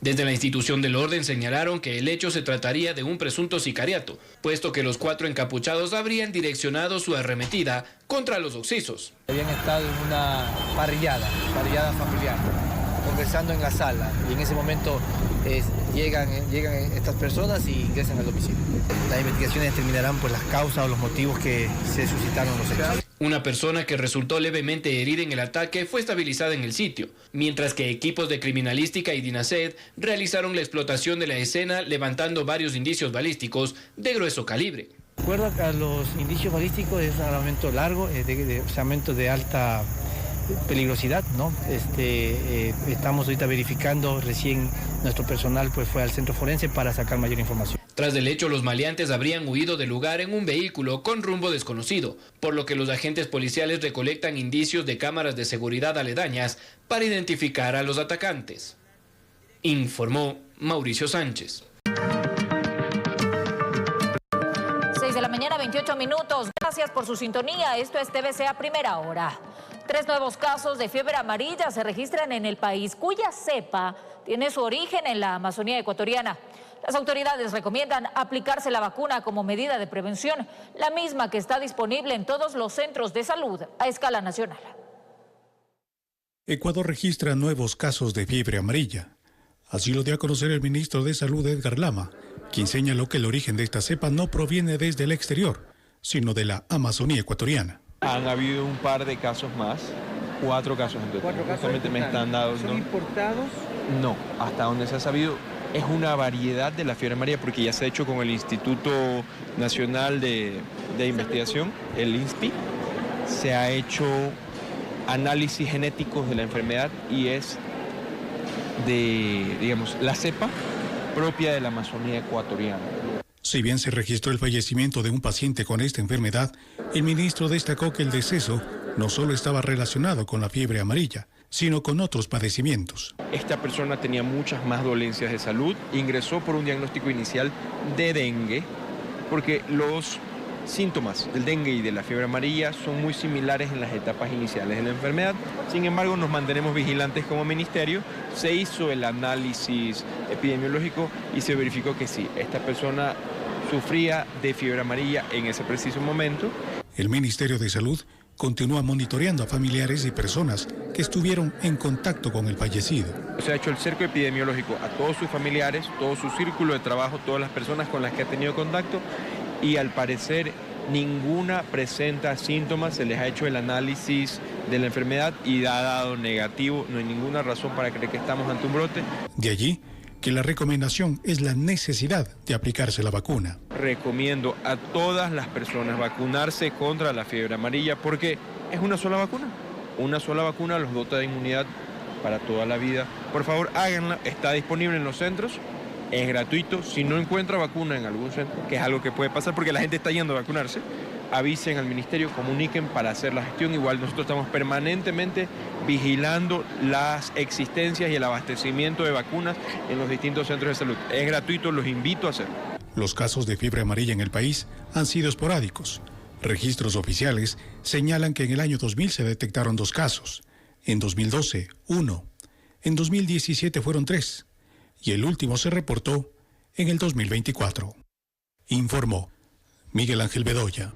Desde la institución del orden señalaron que el hecho se trataría de un presunto sicariato, puesto que los 4 encapuchados habrían direccionado su arremetida contra los occisos. Habían estado en una parrillada familiar, conversando en la sala, y en ese momento llegan estas personas y ingresan al domicilio. Las investigaciones determinarán pues las causas o los motivos que se suscitaron los hechos. Una persona que resultó levemente herida en el ataque fue estabilizada en el sitio, mientras que equipos de criminalística y DINASED realizaron la explotación de la escena, levantando varios indicios balísticos de grueso calibre. De acuerdo a los indicios balísticos, es un armamento largo, armamento de alta peligrosidad, ¿no? Estamos ahorita verificando, recién nuestro personal pues fue al centro forense para sacar mayor información. Tras el hecho, los maleantes habrían huido del lugar en un vehículo con rumbo desconocido, por lo que los agentes policiales recolectan indicios de cámaras de seguridad aledañas para identificar a los atacantes. Informó Mauricio Sánchez. 6 de la mañana, 28 minutos. Gracias por su sintonía. Esto es TVC a primera hora. 3 nuevos casos de fiebre amarilla se registran en el país, cuya cepa tiene su origen en la Amazonía ecuatoriana. Las autoridades recomiendan aplicarse la vacuna como medida de prevención, la misma que está disponible en todos los centros de salud a escala nacional. Ecuador registra nuevos casos de fiebre amarilla. Así lo dio a conocer el ministro de Salud, Edgar Lama, quien señaló que el origen de esta cepa no proviene desde el exterior, sino de la Amazonía ecuatoriana. Han habido un par de casos más, 4 casos en total. Justamente me están dando. ¿Son importados? No, hasta donde se ha sabido es una variedad de la fiebre amarilla, porque ya se ha hecho con el Instituto Nacional de Investigación, el INSPI, se ha hecho análisis genéticos de la enfermedad y es de, digamos, la cepa propia de la Amazonía ecuatoriana. Si bien se registró el fallecimiento de un paciente con esta enfermedad, el ministro destacó que el deceso no solo estaba relacionado con la fiebre amarilla, sino con otros padecimientos. Esta persona tenía muchas más dolencias de salud, ingresó por un diagnóstico inicial de dengue, porque los síntomas del dengue y de la fiebre amarilla son muy similares en las etapas iniciales de la enfermedad. Sin embargo, nos mantenemos vigilantes como ministerio. Se hizo el análisis epidemiológico y se verificó que sí, esta persona sufría de fiebre amarilla en ese preciso momento. El Ministerio de Salud continúa monitoreando a familiares y personas que estuvieron en contacto con el fallecido. Se ha hecho el cerco epidemiológico a todos sus familiares, todo su círculo de trabajo, todas las personas con las que ha tenido contacto, y al parecer ninguna presenta síntomas. Se les ha hecho el análisis de la enfermedad y ha dado negativo. No hay ninguna razón para creer que estamos ante un brote. De allí que la recomendación es la necesidad de aplicarse la vacuna. Recomiendo a todas las personas vacunarse contra la fiebre amarilla porque es una sola vacuna. Una sola vacuna los dota de inmunidad para toda la vida. Por favor, háganla. Está disponible en los centros. Es gratuito. Si no encuentra vacuna en algún centro, que es algo que puede pasar porque la gente está yendo a vacunarse, avisen al ministerio, comuniquen para hacer la gestión. Igual nosotros estamos permanentemente vigilando las existencias y el abastecimiento de vacunas en los distintos centros de salud. Es gratuito, los invito a hacerlo. Los casos de fiebre amarilla en el país han sido esporádicos. Registros oficiales señalan que en el año 2000 se detectaron 2 casos, en 2012 1, en 2017 fueron 3 y el último se reportó en el 2024. Informó Miguel Ángel Bedoya.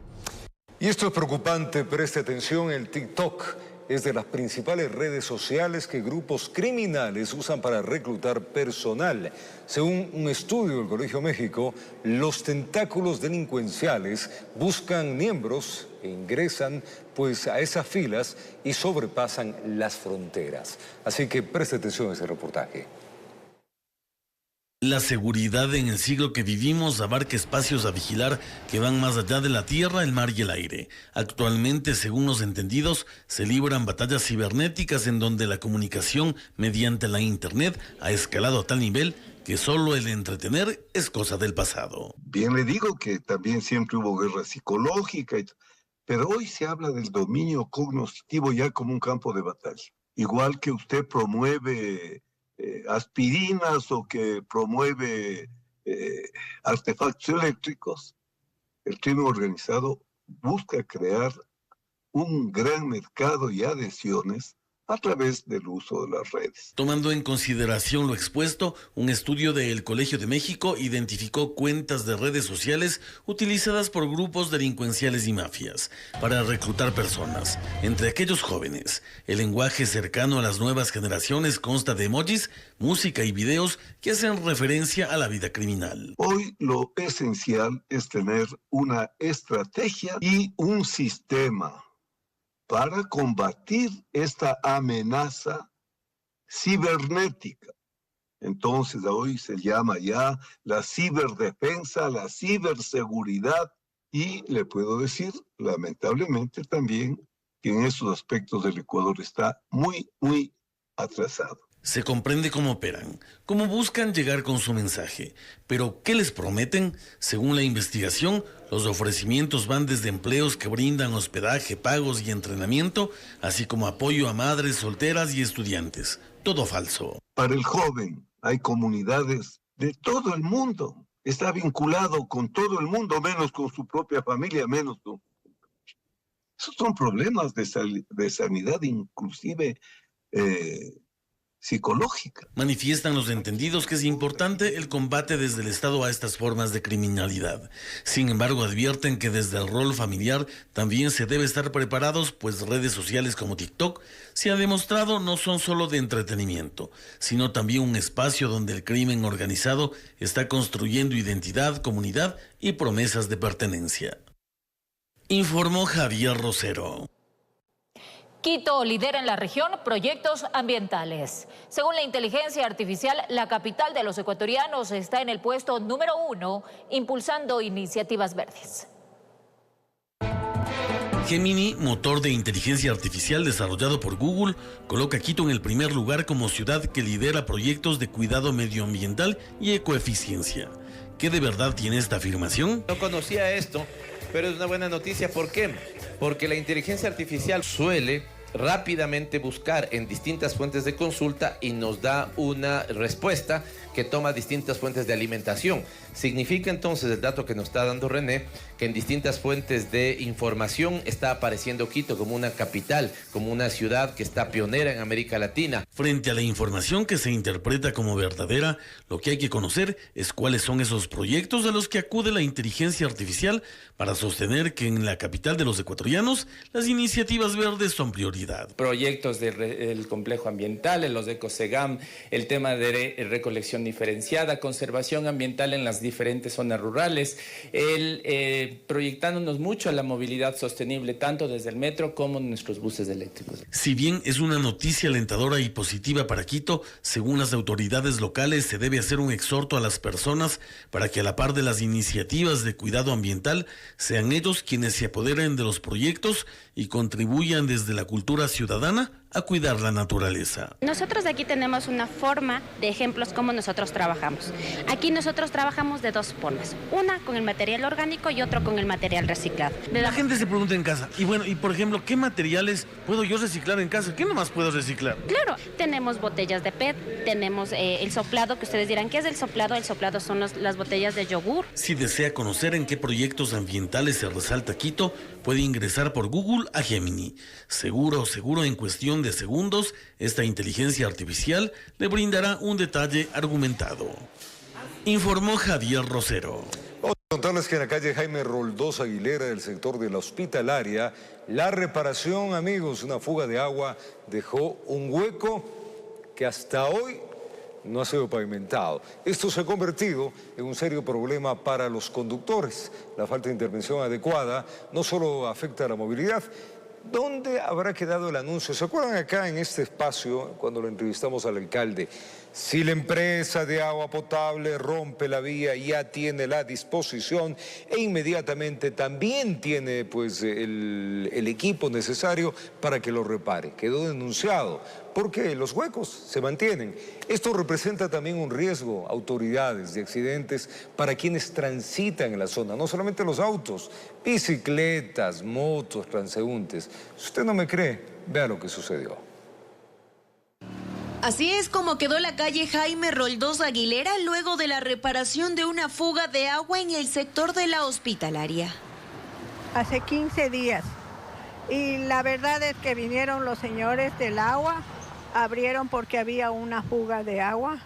Y esto es preocupante, preste atención, el TikTok es de las principales redes sociales que grupos criminales usan para reclutar personal. Según un estudio del Colegio México, los tentáculos delincuenciales buscan miembros e ingresan pues a esas filas y sobrepasan las fronteras. Así que preste atención a ese reportaje. La seguridad en el siglo que vivimos abarca espacios a vigilar que van más allá de la tierra, el mar y el aire. Actualmente, según los entendidos, se libran batallas cibernéticas en donde la comunicación mediante la Internet ha escalado a tal nivel que solo el entretener es cosa del pasado. Bien le digo que también siempre hubo guerra psicológica, pero hoy se habla del dominio cognitivo ya como un campo de batalla. Igual que usted promueve aspirinas o que promueve artefactos eléctricos, el crimen organizado busca crear un gran mercado y adhesiones a través del uso de las redes. Tomando en consideración lo expuesto, un estudio del Colegio de México identificó cuentas de redes sociales utilizadas por grupos delincuenciales y mafias para reclutar personas. Entre aquellos jóvenes, el lenguaje cercano a las nuevas generaciones consta de emojis, música y videos que hacen referencia a la vida criminal. Hoy lo esencial es tener una estrategia y un sistema para combatir esta amenaza cibernética. Entonces hoy se llama ya la ciberdefensa, la ciberseguridad, y le puedo decir, lamentablemente también, que en esos aspectos el Ecuador está muy atrasado. Se comprende cómo operan, cómo buscan llegar con su mensaje, pero ¿qué les prometen? Según la investigación, los ofrecimientos van desde empleos que brindan hospedaje, pagos y entrenamiento, así como apoyo a madres solteras y estudiantes. Todo falso. Para el joven hay comunidades de todo el mundo. Está vinculado con todo el mundo, menos con su propia familia, menos con... Esos son problemas de sanidad, inclusive psicológica. Manifiestan los entendidos que es importante el combate desde el Estado a estas formas de criminalidad. Sin embargo, advierten que desde el rol familiar también se debe estar preparados, pues redes sociales como TikTok se ha demostrado no son solo de entretenimiento, sino también un espacio donde el crimen organizado está construyendo identidad, comunidad y promesas de pertenencia. Informó Javier Rosero. Quito lidera en la región proyectos ambientales. Según la inteligencia artificial, la capital de los ecuatorianos está en el puesto número 1, impulsando iniciativas verdes. Gemini, motor de inteligencia artificial desarrollado por Google, coloca a Quito en el primer lugar como ciudad que lidera proyectos de cuidado medioambiental y ecoeficiencia. ¿Qué de verdad tiene esta afirmación? No conocía esto, pero es una buena noticia. ¿Por qué? Porque la inteligencia artificial suele rápidamente buscar en distintas fuentes de consulta y nos da una respuesta que toma distintas fuentes de alimentación. Significa entonces el dato que nos está dando René, que en distintas fuentes de información está apareciendo Quito como una capital, como una ciudad que está pionera en América Latina. Frente a la información que se interpreta como verdadera, lo que hay que conocer es cuáles son esos proyectos a los que acude la inteligencia artificial para sostener que en la capital de los ecuatorianos las iniciativas verdes son prioridad. Proyectos del complejo ambiental, en los de Ecosegam, el tema de recolección diferenciada, conservación ambiental en las diferentes zonas rurales, proyectándonos mucho a la movilidad sostenible, tanto desde el metro como en nuestros buses eléctricos. Si bien es una noticia alentadora y positiva para Quito, según las autoridades locales se debe hacer un exhorto a las personas para que a la par de las iniciativas de cuidado ambiental, sean ellos quienes se apoderen de los proyectos y contribuyan desde la cultura ciudadana a cuidar la naturaleza. Nosotros aquí tenemos una forma de ejemplos cómo nosotros trabajamos. Aquí nosotros trabajamos de dos formas, una con el material orgánico y otro con el material reciclado. La gente se pregunta en casa, y bueno, y por ejemplo, ¿qué materiales puedo yo reciclar en casa? ¿Qué nomás puedo reciclar? Claro, tenemos botellas de PET, tenemos el soplado, que ustedes dirán, ¿qué es el soplado? El soplado son las botellas de yogur. Si desea conocer en qué proyectos ambientales se resalta Quito, puede ingresar por Google a Gemini. Seguro en cuestión de segundos, esta inteligencia artificial le brindará un detalle argumentado. Informó Javier Rosero. Contarles que en la calle Jaime Roldós Aguilera del sector de la Hospitalaria, la reparación, amigos, una fuga de agua dejó un hueco que hasta hoy no ha sido pavimentado. Esto se ha convertido en un serio problema para los conductores. La falta de intervención adecuada no solo afecta a la movilidad. ¿Dónde habrá quedado el anuncio? ¿Se acuerdan acá en este espacio, cuando lo entrevistamos al alcalde? Si la empresa de agua potable rompe la vía, ya tiene la disposición e inmediatamente también tiene pues el equipo necesario para que lo repare. Quedó denunciado porque los huecos se mantienen. Esto representa también un riesgo, autoridades, de accidentes para quienes transitan en la zona, no solamente los autos, bicicletas, motos, transeúntes. Si usted no me cree, vea lo que sucedió. Así es como quedó la calle Jaime Roldós Aguilera luego de la reparación de una fuga de agua en el sector de la Hospitalaria. Hace 15 días. Y la verdad es que vinieron los señores del agua, abrieron porque había una fuga de agua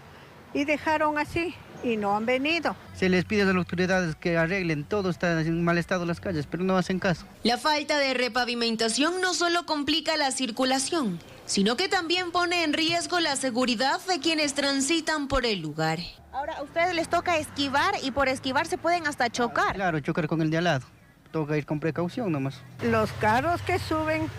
y dejaron así y no han venido. Se les pide a las autoridades que arreglen, todo está en mal estado las calles, pero no hacen caso. La falta de repavimentación no solo complica la circulación, sino que también pone en riesgo la seguridad de quienes transitan por el lugar. Ahora, a ustedes les toca esquivar y por esquivar se pueden hasta chocar. Claro, chocar con el de al lado. Toca ir con precaución nomás. Los carros que suben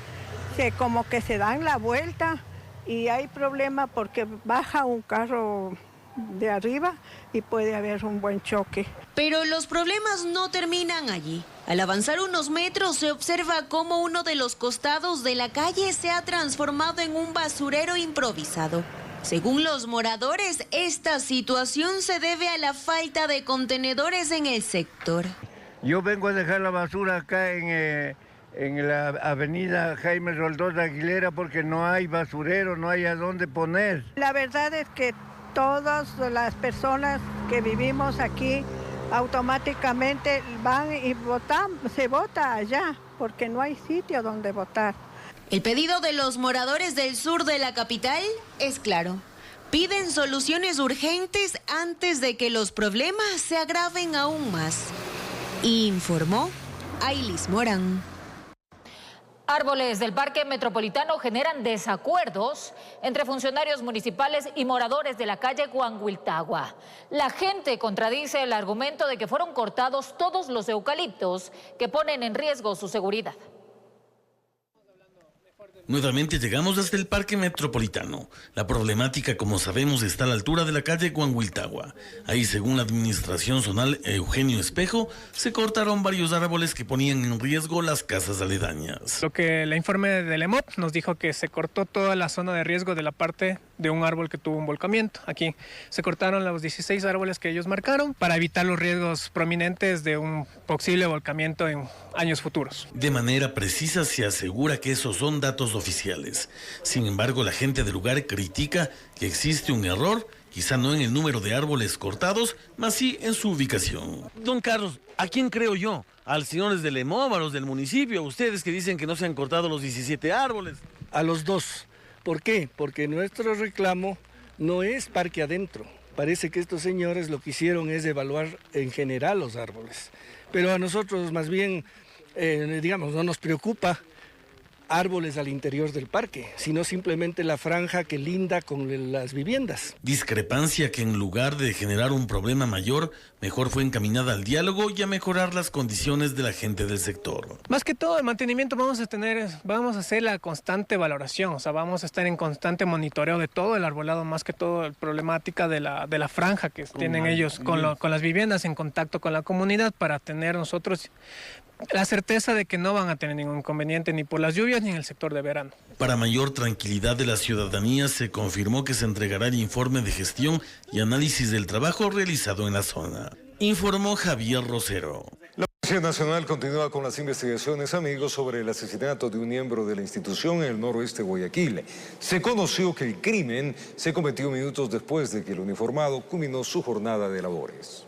como que se dan la vuelta y hay problema porque baja un carro de arriba y puede haber un buen choque. Pero los problemas no terminan allí. Al avanzar unos metros se observa cómo uno de los costados de la calle se ha transformado en un basurero improvisado. Según los moradores, esta situación se debe a la falta de contenedores en el sector. Yo vengo a dejar la basura acá en la avenida Jaime Roldós Aguilera porque no hay basurero, no hay a dónde poner. La verdad es que todas las personas que vivimos aquí automáticamente van y se vota allá porque no hay sitio donde votar. El pedido de los moradores del sur de la capital es claro. Piden soluciones urgentes antes de que los problemas se agraven aún más. Informó Ailis Morán. Árboles del Parque Metropolitano generan desacuerdos entre funcionarios municipales y moradores de la calle Guanguiltagua. La gente contradice el argumento de que fueron cortados todos los eucaliptos que ponen en riesgo su seguridad. Nuevamente llegamos hasta el Parque Metropolitano. La problemática, como sabemos, está a la altura de la calle Guanguiltagua. Ahí, según la administración zonal Eugenio Espejo, se cortaron varios árboles que ponían en riesgo las casas aledañas. Lo que el informe del EMOP nos dijo que se cortó toda la zona de riesgo de la parte de un árbol que tuvo un volcamiento. Aquí se cortaron los 16 árboles que ellos marcaron para evitar los riesgos prominentes de un posible volcamiento en años futuros. De manera precisa se asegura que esos son datos oficiales. Sin embargo, la gente del lugar critica que existe un error, quizá no en el número de árboles cortados, mas sí en su ubicación. Don Carlos, ¿a quién creo yo? ¿A los señores del EMOB, a los del municipio? ¿Ustedes que dicen que no se han cortado los 17 árboles? A los dos. ¿Por qué? Porque nuestro reclamo no es parque adentro. Parece que estos señores lo que hicieron es evaluar en general los árboles. Pero a nosotros más bien, no nos preocupa árboles al interior del parque, sino simplemente la franja que linda con las viviendas. Discrepancia que en lugar de generar un problema mayor, mejor fue encaminada al diálogo y a mejorar las condiciones de la gente del sector. Más que todo el mantenimiento vamos a hacer la constante valoración, o sea, vamos a estar en constante monitoreo de todo el arbolado, más que todo la problemática de la franja que tienen ellos con las viviendas en contacto con la comunidad para tener nosotros la certeza de que no van a tener ningún inconveniente ni por las lluvias ni en el sector de verano. Para mayor tranquilidad de la ciudadanía, se confirmó que se entregará el informe de gestión y análisis del trabajo realizado en la zona. Informó Javier Rosero. La Policía Nacional continúa con las investigaciones, amigos, sobre el asesinato de un miembro de la institución en el noroeste de Guayaquil. Se conoció que el crimen se cometió minutos después de que el uniformado culminó su jornada de labores.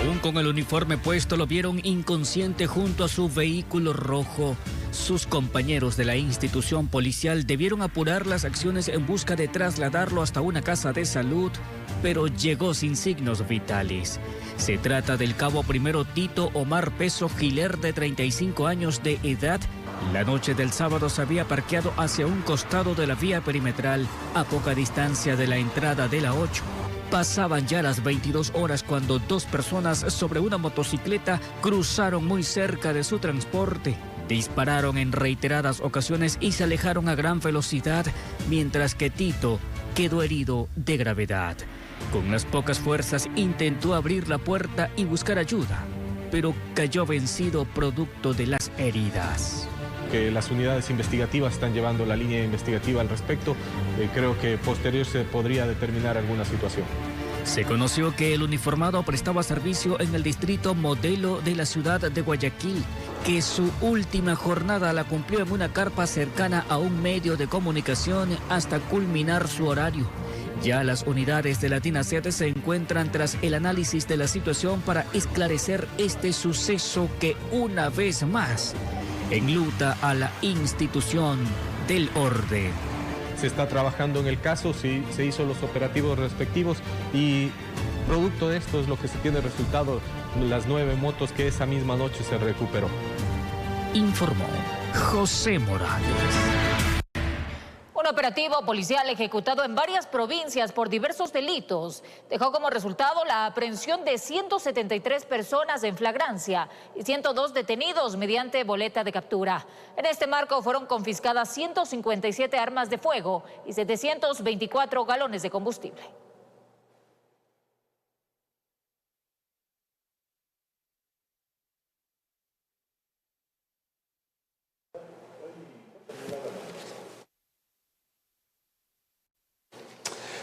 Aún con el uniforme puesto lo vieron inconsciente junto a su vehículo rojo. Sus compañeros de la institución policial debieron apurar las acciones en busca de trasladarlo hasta una casa de salud, pero llegó sin signos vitales. Se trata del cabo primero Tito Omar Peso Giler, de 35 años de edad. La noche del sábado se había parqueado hacia un costado de la vía perimetral, a poca distancia de la entrada de la 8. Pasaban ya las 22 horas cuando dos personas sobre una motocicleta cruzaron muy cerca de su transporte. Dispararon en reiteradas ocasiones y se alejaron a gran velocidad, mientras que Tito quedó herido de gravedad. Con las pocas fuerzas intentó abrir la puerta y buscar ayuda, pero cayó vencido producto de las heridas. Que las unidades investigativas están llevando la línea investigativa al respecto. Creo que posterior se podría determinar alguna situación. Se conoció que el uniformado prestaba servicio en el distrito Modelo de la ciudad de Guayaquil, que su última jornada la cumplió en una carpa cercana a un medio de comunicación hasta culminar su horario. Ya las unidades de la DINASED se encuentran tras el análisis de la situación para esclarecer este suceso que una vez más enluta a la institución del orden. Se está trabajando en el caso, sí, se hizo los operativos respectivos y producto de esto es lo que se tiene resultado, las 9 motos que esa misma noche se recuperó. Informó José Morales. Un operativo policial ejecutado en varias provincias por diversos delitos dejó como resultado la aprehensión de 173 personas en flagrancia y 102 detenidos mediante boleta de captura. En este marco fueron confiscadas 157 armas de fuego y 724 galones de combustible.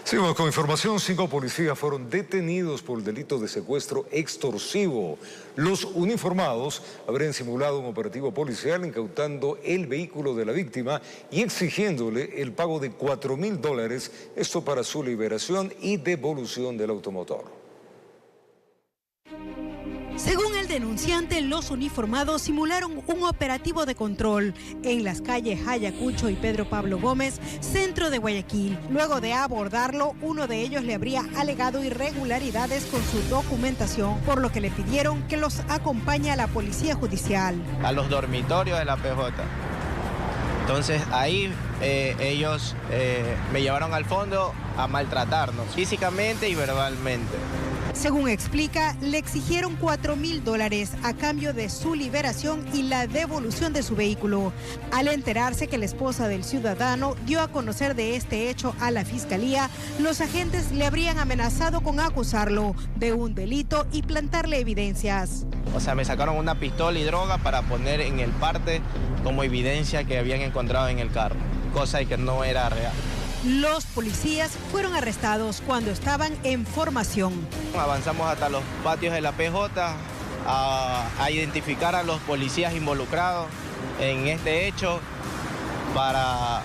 Seguimos con información. 5 policías fueron detenidos por el delito de secuestro extorsivo. Los uniformados habrían simulado un operativo policial incautando el vehículo de la víctima y exigiéndole el pago de $4.000, esto para su liberación y devolución del automotor. Según el denunciante, los uniformados simularon un operativo de control en las calles Ayacucho y Pedro Pablo Gómez, centro de Guayaquil. Luego de abordarlo, uno de ellos le habría alegado irregularidades con su documentación, por lo que le pidieron que los acompañe a la policía judicial. A los dormitorios de la PJ. Entonces ahí ellos me llevaron al fondo a maltratarnos físicamente y verbalmente. Según explica, le exigieron $4.000 a cambio de su liberación y la devolución de su vehículo. Al enterarse que la esposa del ciudadano dio a conocer de este hecho a la fiscalía, los agentes le habrían amenazado con acusarlo de un delito y plantarle evidencias. O sea, me sacaron una pistola y droga para poner en el parte como evidencia que habían encontrado en el carro, cosa que no era real. Los policías fueron arrestados cuando estaban en formación. Avanzamos hasta los patios de la PJ a identificar a los policías involucrados en este hecho para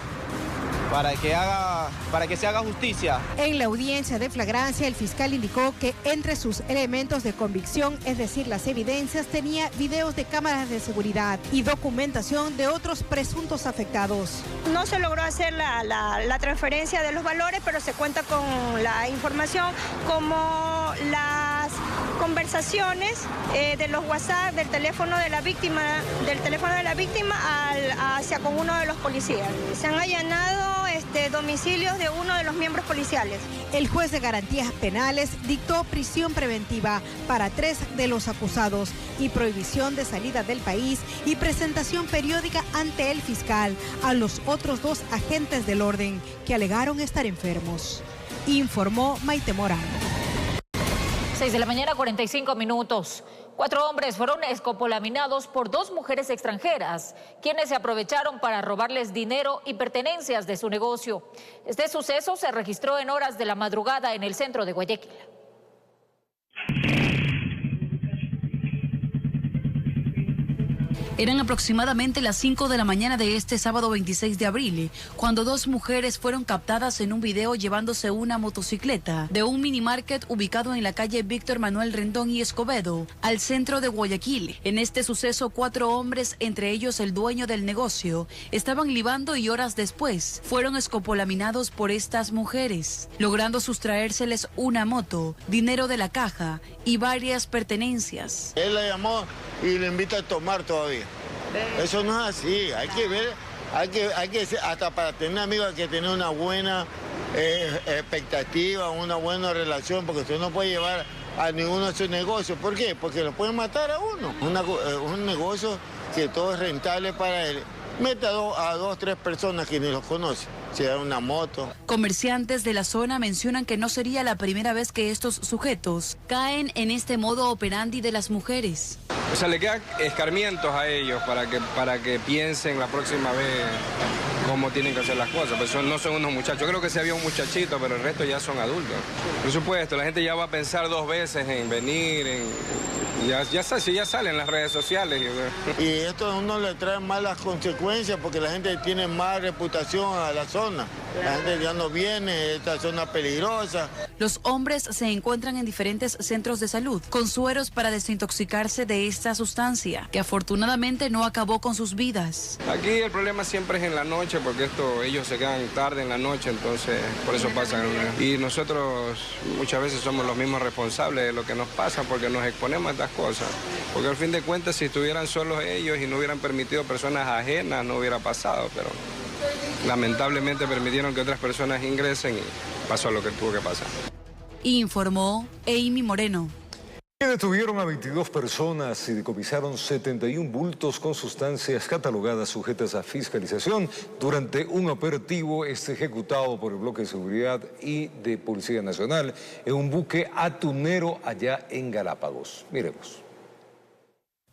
que se haga justicia. En la audiencia de flagrancia, el fiscal indicó que entre sus elementos de convicción, es decir, las evidencias, tenía videos de cámaras de seguridad y documentación de otros presuntos afectados. No se logró hacer la transferencia de los valores, pero se cuenta con la información como las conversaciones de los WhatsApp del teléfono de la víctima, hacia con uno de los policías. Se han allanado domicilios de uno de los miembros policiales. El juez de garantías penales dictó prisión preventiva para 3 de los acusados y prohibición de salida del país y presentación periódica ante el fiscal a los otros 2 agentes del orden que alegaron estar enfermos. Informó Maite Morán. 6 de la mañana, 45 minutos. 4 hombres fueron escopolaminados por 2 mujeres extranjeras, quienes se aprovecharon para robarles dinero y pertenencias de su negocio. Este suceso se registró en horas de la madrugada en el centro de Guayaquil. Eran aproximadamente las 5 de la mañana de este sábado 26 de abril, cuando dos mujeres fueron captadas en un video llevándose una motocicleta de un minimarket ubicado en la calle Víctor Manuel Rendón y Escobedo, al centro de Guayaquil. En este suceso, 4 hombres, entre ellos el dueño del negocio, estaban libando y horas después fueron escopolaminados por estas mujeres, logrando sustraérseles una moto, dinero de la caja y varias pertenencias. Él la llamó y le invita a tomar todavía. Eso no es así, hay que ver, hay que hasta para tener amigos hay que tener una buena expectativa, una buena relación, porque usted no puede llevar a ninguno de sus negocios. ¿Por qué? Porque lo pueden matar a uno. Un negocio que todo es rentable para él. Mete a 2, 3 personas que ni los conocen. Si da una moto. Comerciantes de la zona mencionan que no sería la primera vez que estos sujetos caen en este modo operandi de las mujeres. O sea, le quedan escarmientos a ellos para que piensen la próxima vez cómo tienen que hacer las cosas. Pues no son unos muchachos. Creo que sí había un muchachito, pero el resto ya son adultos. Por supuesto, la gente ya va a pensar 2 veces en venir, ya sale en las redes sociales. Y esto a uno le trae malas consecuencias porque la gente tiene mala reputación a la zona. La gente ya no viene, esta zona peligrosa. Los hombres se encuentran en diferentes centros de salud con sueros para desintoxicarse de esta sustancia, que afortunadamente no acabó con sus vidas. Aquí el problema siempre es en la noche, porque ellos se quedan tarde en la noche, entonces por eso pasa. Y nosotros muchas veces somos los mismos responsables de lo que nos pasa, porque nos exponemos a estas cosas. Porque al fin de cuentas, si estuvieran solos ellos y no hubieran permitido personas ajenas, no hubiera pasado, pero lamentablemente permitieron que otras personas ingresen y pasó lo que tuvo que pasar. Informó Amy Moreno. Detuvieron a 22 personas y decomisaron 71 bultos con sustancias catalogadas sujetas a fiscalización durante un operativo ejecutado por el Bloque de Seguridad y de Policía Nacional en un buque atunero allá en Galápagos. Miremos.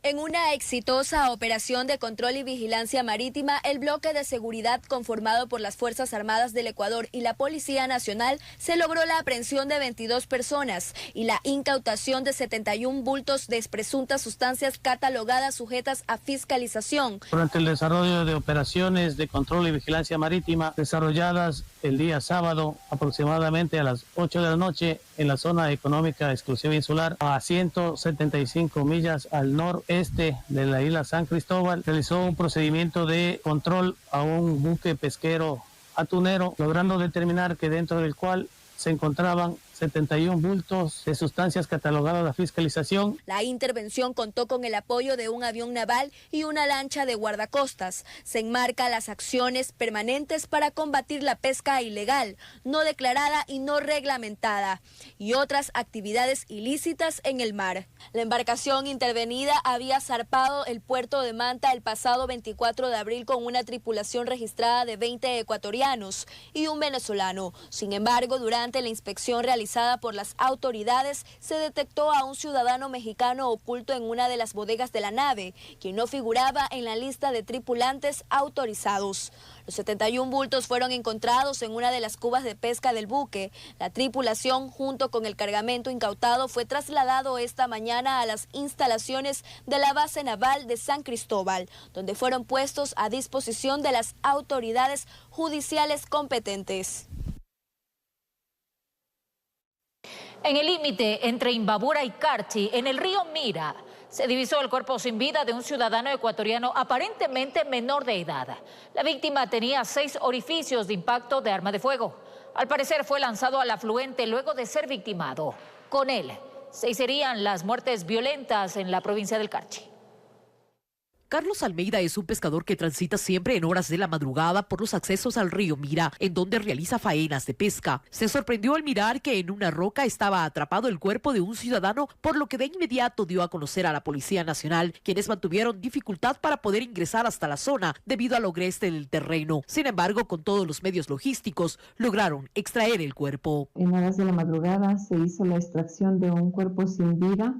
En una exitosa operación de control y vigilancia marítima, el bloque de seguridad conformado por las Fuerzas Armadas del Ecuador y la Policía Nacional se logró la aprehensión de 22 personas y la incautación de 71 bultos de presuntas sustancias catalogadas sujetas a fiscalización. Durante el desarrollo de operaciones de control y vigilancia marítima desarrolladas el día sábado aproximadamente a las 8 de la noche en la zona económica exclusiva insular a 175 millas al noreste de la isla San Cristóbal, realizó un procedimiento de control a un buque pesquero atunero, logrando determinar que dentro del cual se encontraban 71 bultos de sustancias catalogadas a fiscalización. La intervención contó con el apoyo de un avión naval y una lancha de guardacostas. Se enmarca las acciones permanentes para combatir la pesca ilegal, no declarada y no reglamentada, y otras actividades ilícitas en el mar. La embarcación intervenida había zarpado el puerto de Manta el pasado 24 de abril con una tripulación registrada de 20 ecuatorianos y un venezolano. Sin embargo, durante la inspección realizada por las autoridades, se detectó a un ciudadano mexicano oculto en una de las bodegas de la nave, quien no figuraba en la lista de tripulantes autorizados. Los 71 bultos fueron encontrados en una de las cubas de pesca del buque. La tripulación, junto con el cargamento incautado, fue trasladado esta mañana a las instalaciones de la base naval de San Cristóbal, donde fueron puestos a disposición de las autoridades judiciales competentes. En el límite entre Imbabura y Carchi, en el río Mira, se divisó el cuerpo sin vida de un ciudadano ecuatoriano aparentemente menor de edad. La víctima tenía 6 orificios de impacto de arma de fuego. Al parecer fue lanzado al afluente luego de ser victimado. Con él, 6 serían las muertes violentas en la provincia del Carchi. Carlos Almeida es un pescador que transita siempre en horas de la madrugada por los accesos al río Mira, en donde realiza faenas de pesca. Se sorprendió al mirar que en una roca estaba atrapado el cuerpo de un ciudadano, por lo que de inmediato dio a conocer a la Policía Nacional, quienes mantuvieron dificultad para poder ingresar hasta la zona debido al agreste del terreno. Sin embargo, con todos los medios logísticos, lograron extraer el cuerpo. En horas de la madrugada se hizo la extracción de un cuerpo sin vida,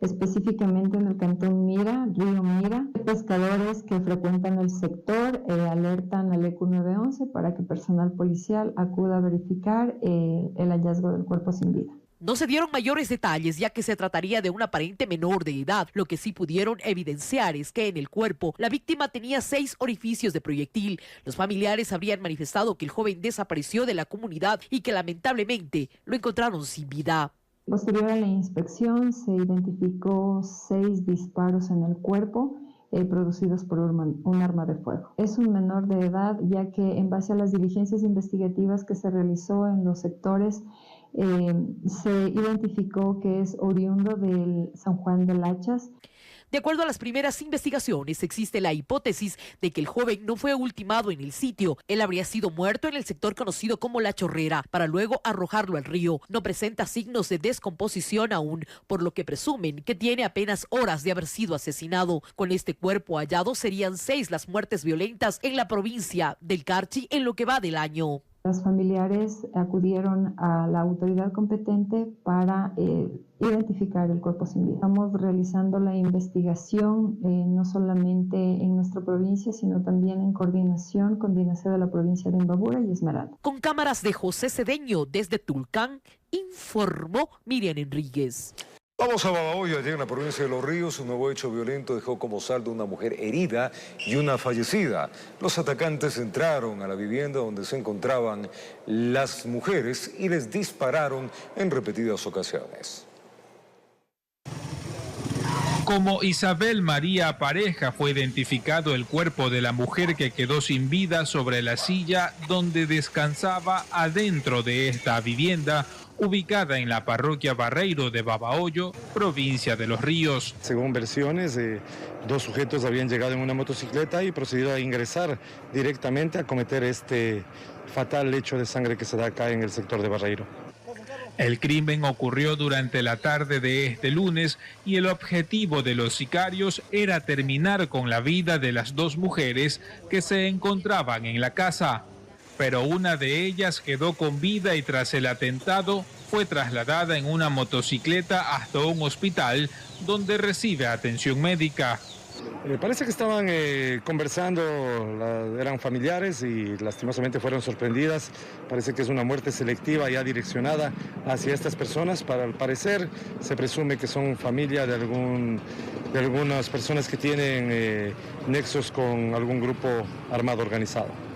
específicamente en el cantón Mira, río Mira. Pescadores que frecuentan el sector alertan al EQ 911 para que personal policial acuda a verificar el hallazgo del cuerpo sin vida. No se dieron mayores detalles, ya que se trataría de un aparente menor de edad. Lo que sí pudieron evidenciar es que en el cuerpo la víctima tenía 6 orificios de proyectil. Los familiares habrían manifestado que el joven desapareció de la comunidad y que lamentablemente lo encontraron sin vida. Posterior a la inspección se identificó 6 disparos en el cuerpo producidos por un arma de fuego. Es un menor de edad, ya que en base a las diligencias investigativas que se realizó en los sectores, se identificó que es oriundo del San Juan de Lachas. De acuerdo a las primeras investigaciones, existe la hipótesis de que el joven no fue ultimado en el sitio. Él habría sido muerto en el sector conocido como La Chorrera, para luego arrojarlo al río. No presenta signos de descomposición aún, por lo que presumen que tiene apenas horas de haber sido asesinado. Con este cuerpo hallado, serían 6 las muertes violentas en la provincia del Carchi en lo que va del año. Los familiares acudieron a la autoridad competente para identificar el cuerpo sin vida. Estamos realizando la investigación no solamente en nuestra provincia, sino también en coordinación con DINASED de la provincia de Imbabura y Esmeralda. Con cámaras de José Cedeño desde Tulcán, informó Miriam Enríquez. Vamos a Babahoyo, allí en la provincia de Los Ríos. Un nuevo hecho violento dejó como saldo una mujer herida y una fallecida. Los atacantes entraron a la vivienda donde se encontraban las mujeres y les dispararon en repetidas ocasiones. Como Isabel María Pareja fue identificado el cuerpo de la mujer que quedó sin vida sobre la silla donde descansaba adentro de esta vivienda, ubicada en la parroquia Barreiro de Babahoyo, provincia de Los Ríos. Según versiones, 2 sujetos habían llegado en una motocicleta y procedido a ingresar directamente a cometer este fatal hecho de sangre que se da acá en el sector de Barreiro. El crimen ocurrió durante la tarde de este lunes y el objetivo de los sicarios era terminar con la vida de las 2 mujeres que se encontraban en la casa. Pero una de ellas quedó con vida y tras el atentado fue trasladada en una motocicleta hasta un hospital donde recibe atención médica. Parece que estaban conversando, eran familiares y lastimosamente fueron sorprendidas. Parece que es una muerte selectiva ya direccionada hacia estas personas. Al parecer se presume que son familia de algunas personas que tienen nexos con algún grupo armado organizado.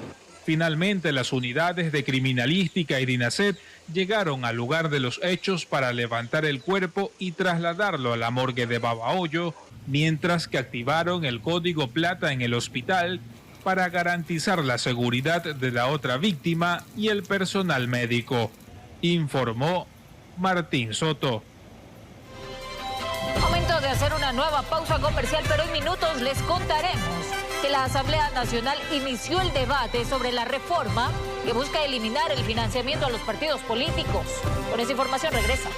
Finalmente, las unidades de criminalística y DINASED llegaron al lugar de los hechos para levantar el cuerpo y trasladarlo a la morgue de Babahoyo, mientras que activaron el código plata en el hospital para garantizar la seguridad de la otra víctima y el personal médico, informó Martín Soto. Momento de hacer una nueva pausa comercial, pero en minutos les contaremos que la Asamblea Nacional inició el debate sobre la reforma que busca eliminar el financiamiento a los partidos políticos. Con esa información regresamos.